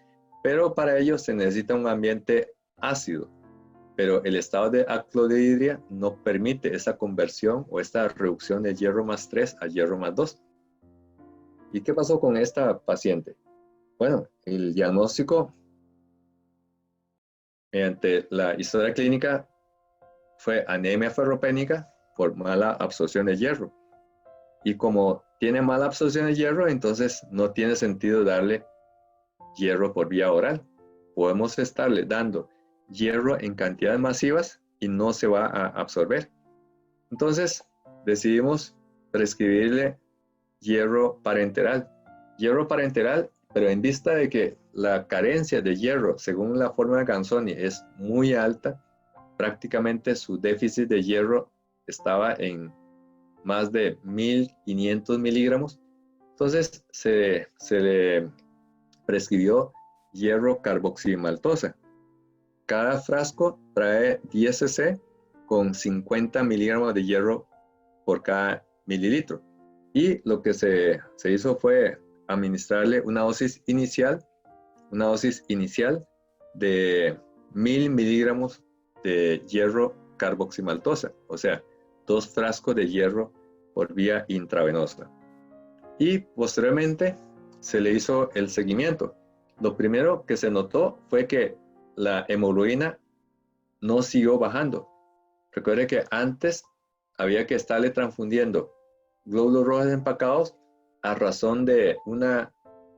pero para ello se necesita un ambiente ácido. Pero el estado de aclorhidria no permite esa conversión o esta reducción de hierro más 3 a hierro más 2. ¿Y qué pasó con esta paciente? Bueno, el diagnóstico mediante la historia clínica fue anemia ferropénica por mala absorción de hierro. Y como tiene mala absorción de hierro, entonces no tiene sentido darle hierro por vía oral. Podemos estarle dando hierro en cantidades masivas y no se va a absorber. Entonces decidimos prescribirle hierro parenteral. Hierro parenteral, pero en vista de que la carencia de hierro, según la fórmula Ganzoni, es muy alta, prácticamente su déficit de hierro estaba en más de 1500 miligramos. Entonces se le prescribió hierro carboximaltosa. Cada frasco trae 10 cc con 50 miligramos de hierro por cada mililitro. Y lo que se hizo fue administrarle una dosis inicial de 1000 miligramos de hierro carboximaltosa, o sea, 2 frascos de hierro por vía intravenosa. Y posteriormente se le hizo el seguimiento. Lo primero que se notó fue que la hemoglobina no siguió bajando. Recuerde que antes había que estarle transfundiendo glóbulos rojos empacados a razón de una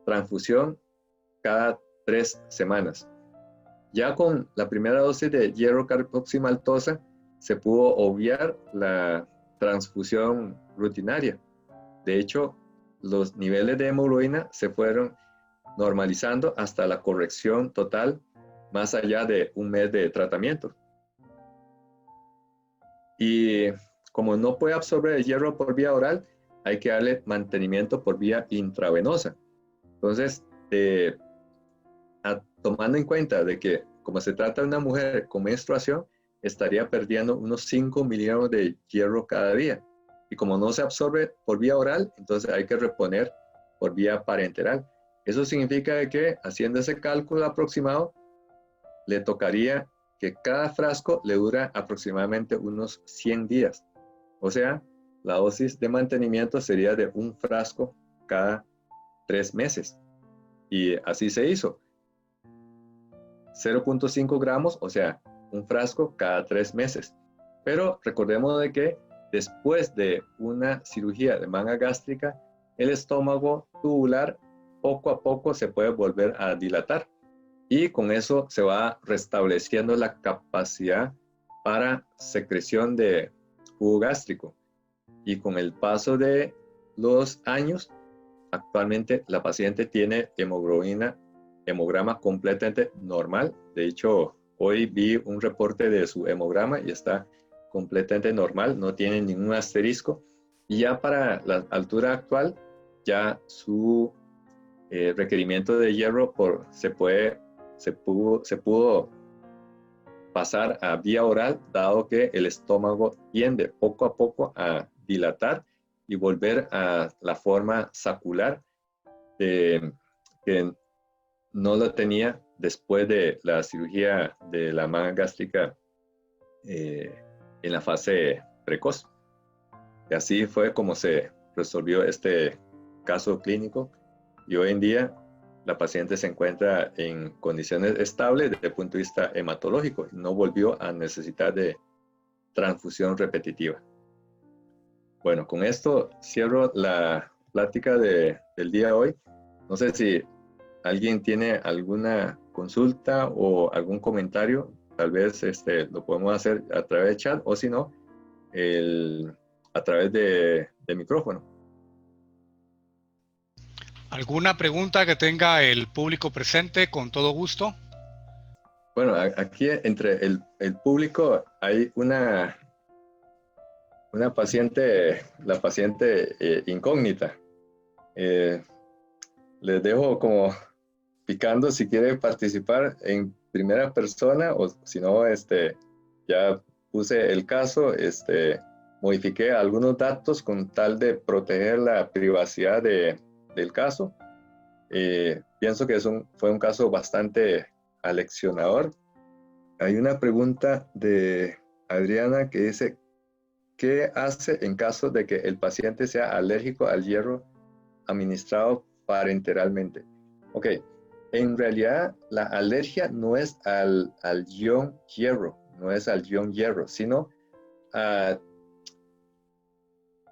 transfusión cada 3 semanas. Ya con la primera dosis de hierro carboximaltosa se pudo obviar la transfusión rutinaria. De hecho, los niveles de hemoglobina se fueron normalizando hasta la corrección total más allá de 1 mes de tratamiento. Y como no puede absorber el hierro por vía oral, hay que darle mantenimiento por vía intravenosa. Entonces, tomando en cuenta de que como se trata de una mujer con menstruación, estaría perdiendo unos 5 miligramos de hierro cada día. Y como no se absorbe por vía oral, entonces hay que reponer por vía parenteral. Eso significa que, haciendo ese cálculo aproximado, le tocaría que cada frasco le dura aproximadamente unos 100 días. O sea, la dosis de mantenimiento sería de 1 frasco cada 3 meses. Y así se hizo. 0.5 gramos, o sea, 1 frasco cada 3 meses. Pero recordemos de que después de una cirugía de manga gástrica, el estómago tubular poco a poco se puede volver a dilatar. Y con eso se va restableciendo la capacidad para secreción de jugo gástrico. Y con el paso de los años, actualmente la paciente tiene hemograma completamente normal. De hecho, Hoy vi un reporte de su hemograma y está completamente normal, no tiene ningún asterisco. Y ya para la altura actual, ya su requerimiento de hierro se pudo pasar a vía oral, dado que el estómago tiende poco a poco a dilatar y volver a la forma sacular que no lo tenía después de la cirugía de la manga gástrica en la fase precoz. Y así fue como se resolvió este caso clínico, y hoy en día la paciente se encuentra en condiciones estables desde el punto de vista hematológico y no volvió a necesitar de transfusión repetitiva. Bueno, con esto cierro la plática del día de hoy. No sé si alguien tiene alguna consulta o algún comentario, tal vez lo podemos hacer a través de chat, o si no, a través de micrófono. ¿Alguna pregunta que tenga el público presente? Con todo gusto. Bueno, aquí entre el público hay una paciente, la paciente incógnita. Les dejo como picando si quiere participar en primera persona, o si no, ya puse el caso, modifiqué algunos datos con tal de proteger la privacidad del caso. Pienso que fue un caso bastante aleccionador. Hay una pregunta de Adriana que dice: ¿qué hace en caso de que el paciente sea alérgico al hierro administrado parenteralmente? Ok, en realidad la alergia no es al ion hierro, no es al ion hierro, sino a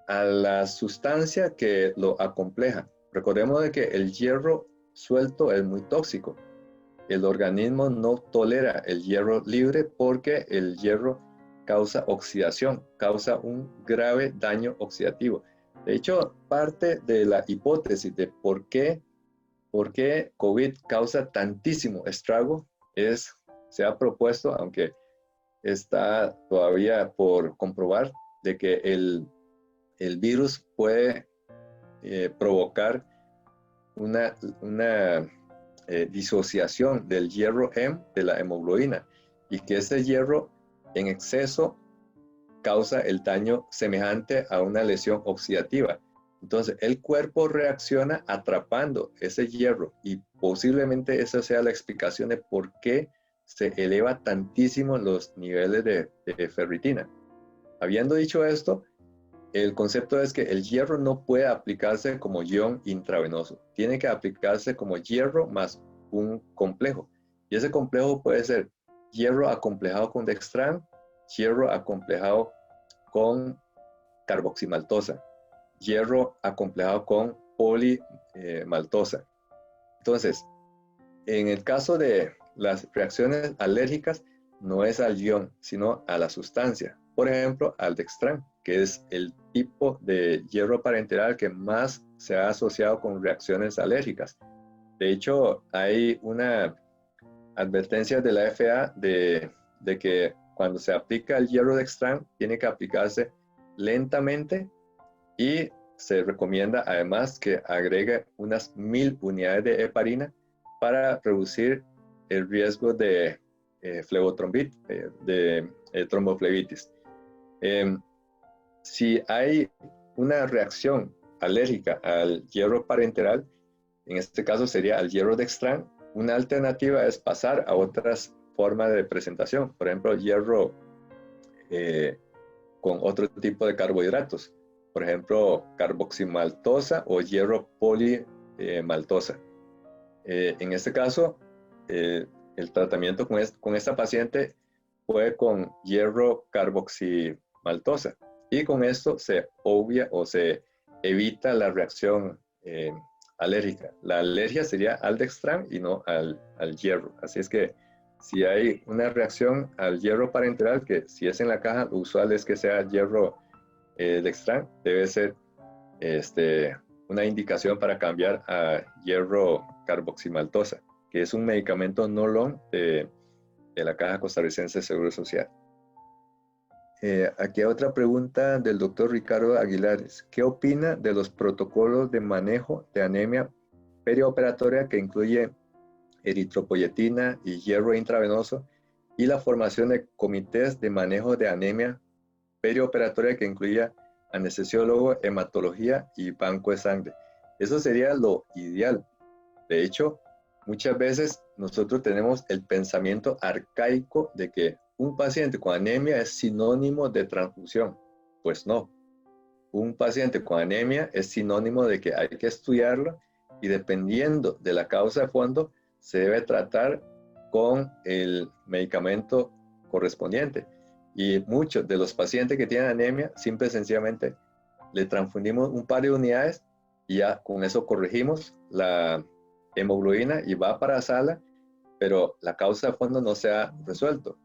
la sustancia que lo acompleja. Recordemos de que el hierro suelto es muy tóxico. El organismo no tolera el hierro libre porque el hierro causa oxidación, causa un grave daño oxidativo. De hecho, parte de la hipótesis de por qué COVID causa tantísimo estrago se ha propuesto, aunque está todavía por comprobar, de que el virus puede provocar una disociación del hierro M de la hemoglobina, y que ese hierro en exceso causa el daño semejante a una lesión oxidativa. Entonces el cuerpo reacciona atrapando ese hierro, y posiblemente esa sea la explicación de por qué se eleva tantísimo los niveles de ferritina. Habiendo dicho esto, el concepto es que el hierro no puede aplicarse como ion intravenoso, tiene que aplicarse como hierro más un complejo, y ese complejo puede ser hierro acomplejado con dextran, hierro acomplejado con carboximaltosa, hierro acomplejado con polimaltosa. Entonces, en el caso de las reacciones alérgicas, no es al ion, sino a la sustancia. Por ejemplo, al dextran, que es el tipo de hierro parenteral que más se ha asociado con reacciones alérgicas. De hecho, hay una advertencia de la FDA de que cuando se aplica el hierro dextran, tiene que aplicarse lentamente, y se recomienda además que agregue unas 1000 unidades de heparina para reducir el riesgo de flebotrombitis, de tromboflebitis. Si hay una reacción alérgica al hierro parenteral, en este caso sería al hierro dextran, una alternativa es pasar a otras formas de presentación, por ejemplo, hierro con otro tipo de carbohidratos, por ejemplo, carboximaltosa o hierro polimaltosa. En este caso, el tratamiento con esta paciente fue con hierro carboximaltosa, y con esto se obvia o se evita la reacción alérgica. La alergia sería al dextran y no al hierro. Así es que si hay una reacción al hierro parenteral, que si es en la caja, lo usual es que sea hierro dextran, debe ser una indicación para cambiar a hierro carboximaltosa, que es un medicamento no long de la Caja Costarricense de Seguro Social. Aquí hay otra pregunta del doctor Ricardo Aguilares. ¿Qué opina de los protocolos de manejo de anemia perioperatoria que incluye eritropoyetina y hierro intravenoso y la formación de comités de manejo de anemia perioperatoria que incluya anestesiólogo, hematología y banco de sangre? Eso sería lo ideal. De hecho, muchas veces nosotros tenemos el pensamiento arcaico de que un paciente con anemia es sinónimo de transfusión. Pues no. Un paciente con anemia es sinónimo de que hay que estudiarlo y dependiendo de la causa de fondo se debe tratar con el medicamento correspondiente. Y muchos de los pacientes que tienen anemia, simple y sencillamente le transfundimos un par de unidades y ya con eso corregimos la hemoglobina y va para la sala, pero la causa de fondo no se ha resuelto.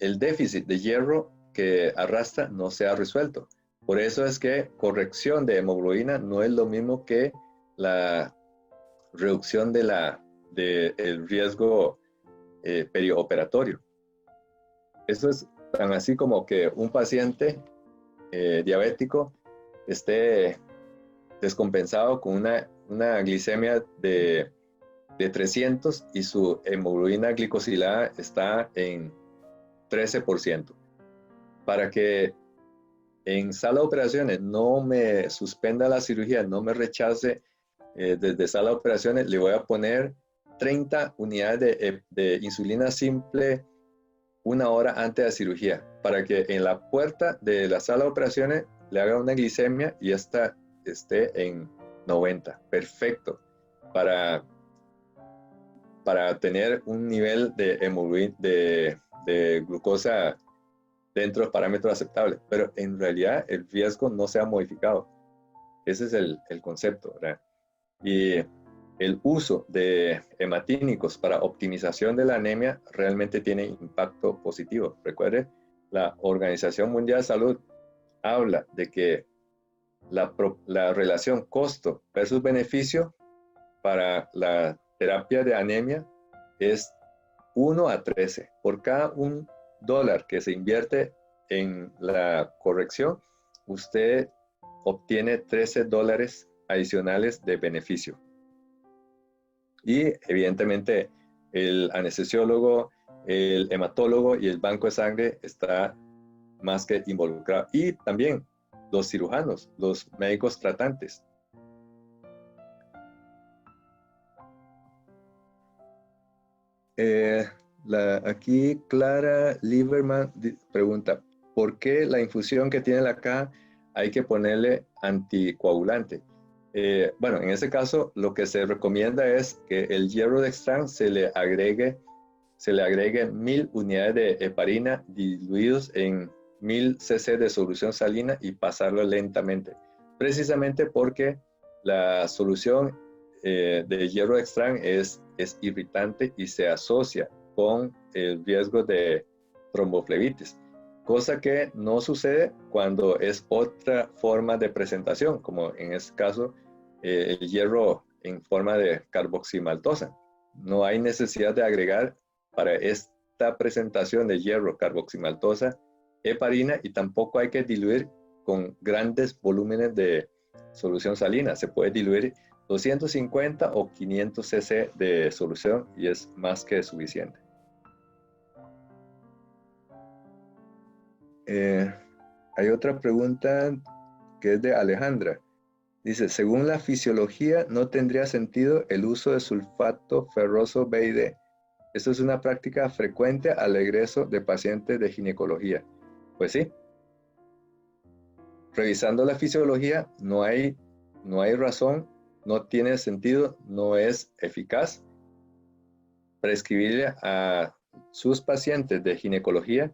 El déficit de hierro que arrastra no se ha resuelto. Por eso es que corrección de hemoglobina no es lo mismo que la reducción del riesgo perioperatorio. Eso es tan así como que un paciente diabético esté descompensado con una glicemia de 300 y su hemoglobina glicosilada está en 13%. Para que en sala de operaciones no me suspenda la cirugía, no me rechace desde sala de operaciones, le voy a poner 30 unidades de insulina simple 1 hora antes de la cirugía, para que en la puerta de la sala de operaciones le haga una glicemia y esta esté en 90. Perfecto. Para tener un nivel de hemoglobina, de glucosa dentro de parámetros aceptables, pero en realidad el riesgo no se ha modificado. Ese es el concepto, ¿verdad? Y el uso de hematínicos para optimización de la anemia realmente tiene impacto positivo. Recuerde, la Organización Mundial de Salud habla de que la relación costo versus beneficio para la terapia de anemia es 1:13. Por cada $1 que se invierte en la corrección, usted obtiene $13 adicionales de beneficio. Y evidentemente el anestesiólogo, el hematólogo y el banco de sangre está más que involucrado. Y también los cirujanos, los médicos tratantes. Aquí Clara Lieberman pregunta, ¿por qué la infusión que tiene la caja hay que ponerle anticoagulante? Bueno, en ese caso lo que se recomienda es que el hierro dextran se le agregue 1000 unidades de heparina diluidos en 1000 cc de solución salina y pasarlo lentamente, precisamente porque la solución de hierro dextran es irritante y se asocia con el riesgo de tromboflebitis, cosa que no sucede cuando es otra forma de presentación, como en este caso el hierro en forma de carboximaltosa. No hay necesidad de agregar para esta presentación de hierro carboximaltosa heparina y tampoco hay que diluir con grandes volúmenes de solución salina. Se puede diluir 250 o 500 cc de solución y es más que suficiente. Hay otra pregunta que es de Alejandra. Dice, según la fisiología, no tendría sentido el uso de sulfato ferroso BID. Esto es una práctica frecuente al egreso de pacientes de ginecología. Pues sí. Revisando la fisiología, no hay razón, no tiene sentido, no es eficaz prescribirle a sus pacientes de ginecología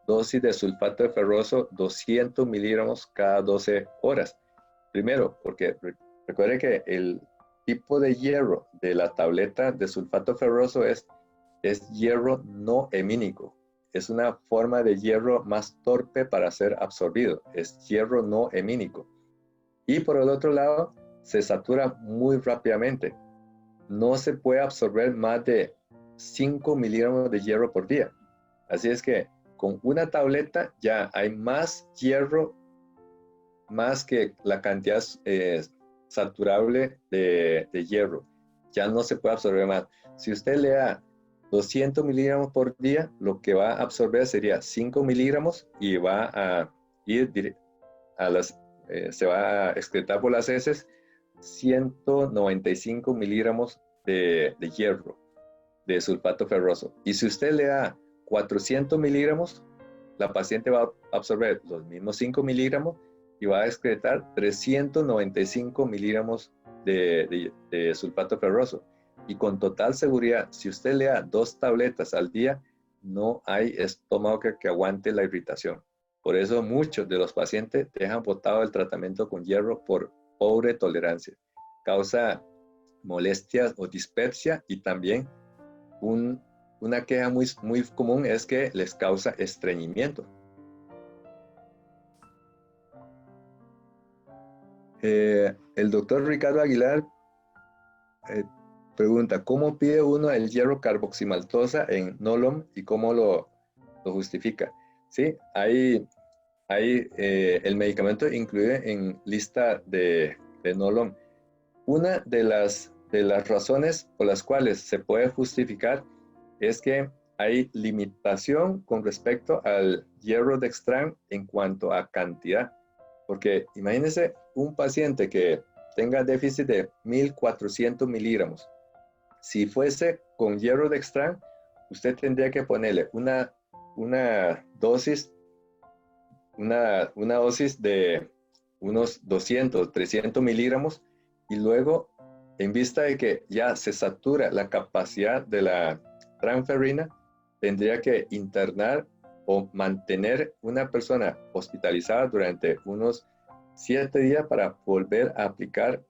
dosis de sulfato ferroso 200 miligramos cada 12 horas. Primero, porque recuerde que el tipo de hierro de la tableta de sulfato ferroso es hierro no hemínico. Es una forma de hierro más torpe para ser absorbido. Es hierro no hemínico. Y por el otro lado, se satura muy rápidamente. No se puede absorber más de 5 miligramos de hierro por día. Así es que con una tableta ya hay más hierro, más que la cantidad saturable de hierro. Ya no se puede absorber más. Si usted le da 200 miligramos por día, lo que va a absorber sería 5 miligramos y va a ir a se va a excretar por las heces 195 miligramos de hierro, de sulfato ferroso. Y si usted le da 400 miligramos, la paciente va a absorber los mismos 5 miligramos y va a excretar 395 miligramos de sulfato ferroso. Y con total seguridad, si usted le da 2 tabletas al día, no hay estómago que aguante la irritación. Por eso muchos de los pacientes dejan botado el tratamiento con hierro por pobre tolerancia. Causa molestias o dispepsia, y también una queja muy común es que les causa estreñimiento. El doctor Ricardo Aguilar pregunta, ¿cómo pide uno el hierro carboximaltosa en Nolom y cómo lo justifica? Sí, el medicamento incluido en lista de Nolom. Una de las razones por las cuales se puede justificar es que hay limitación con respecto al hierro dextran en cuanto a cantidad. Porque imagínense un paciente que tenga déficit de 1400 miligramos. Si fuese con hierro dextran, usted tendría que ponerle una dosis de unos 200, 300 miligramos, y luego, en vista de que ya se satura la capacidad de la transferrina, tendría que internar o mantener una persona hospitalizada durante unos 7 días para volver a aplicar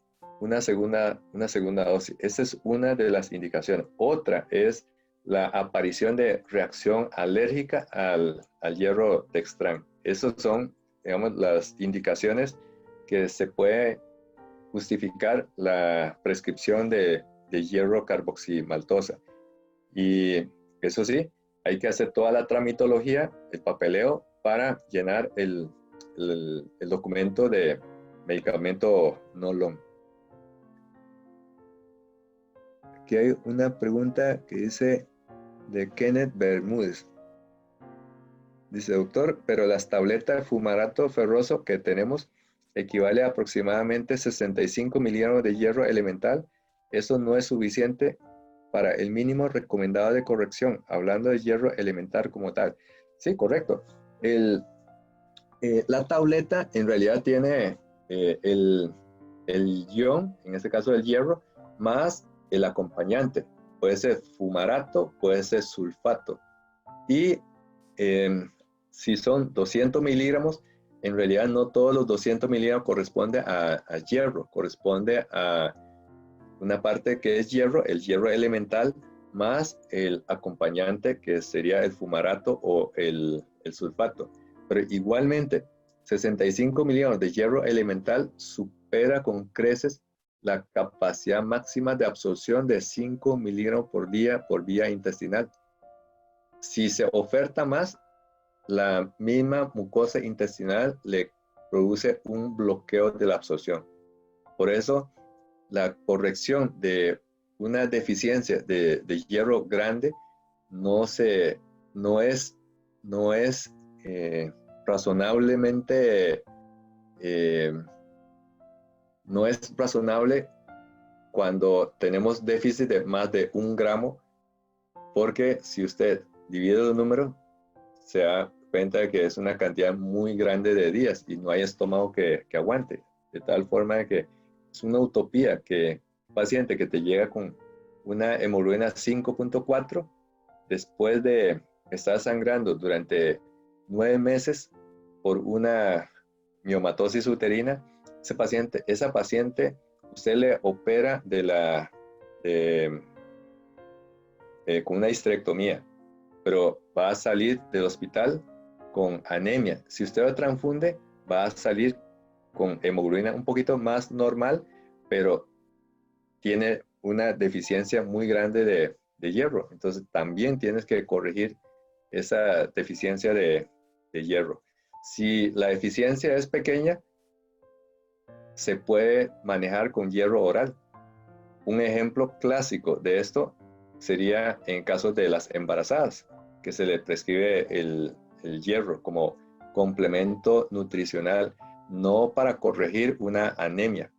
una segunda dosis. Esa es una de las indicaciones. Otra es la aparición de reacción alérgica al hierro dextran. Esas son, digamos, las indicaciones que se puede justificar la prescripción de hierro carboximaltosa. Y eso sí, hay que hacer toda la tramitología, el papeleo, para llenar el documento de medicamento Nolom. Aquí hay una pregunta que dice de Kenneth Bermúdez. Dice, doctor, pero las tabletas de fumarato ferroso que tenemos equivale a aproximadamente 65 miligramos de hierro elemental. Eso no es suficiente para el mínimo recomendado de corrección, hablando de hierro elemental como tal. Sí, correcto. La tableta en realidad tiene el ion, en este caso el hierro, más el acompañante. Puede ser fumarato, puede ser sulfato. Y si son 200 miligramos, en realidad no todos los 200 miligramos corresponde a hierro, corresponde a una parte que es hierro, el hierro elemental, más el acompañante que sería el fumarato o el sulfato. Pero igualmente, 65 miligramos de hierro elemental supera con creces la capacidad máxima de absorción de 5 miligramos por día por vía intestinal. Si se oferta más, la misma mucosa intestinal le produce un bloqueo de la absorción. Por eso, la corrección de una deficiencia de hierro grande no es razonablemente, no es razonable cuando tenemos déficit de más de 1 gramo, porque si usted divide los números, se da cuenta de que es una cantidad muy grande de días y no hay estómago que aguante, de tal forma de que es una utopía que un paciente que te llega con una hemoglobina 5.4, después de estar sangrando durante 9 meses por una miomatosis uterina, esa paciente, usted le opera con una histerectomía, pero va a salir del hospital con anemia. Si usted lo transfunde, va a salir con hemoglobina un poquito más normal, pero tiene una deficiencia muy grande de de hierro. Entonces también tienes que corregir esa deficiencia de hierro. Si la deficiencia es pequeña, se puede manejar con hierro oral. Un ejemplo clásico de esto sería en casos de las embarazadas, que se le prescribe el hierro como complemento nutricional, no para corregir una anemia,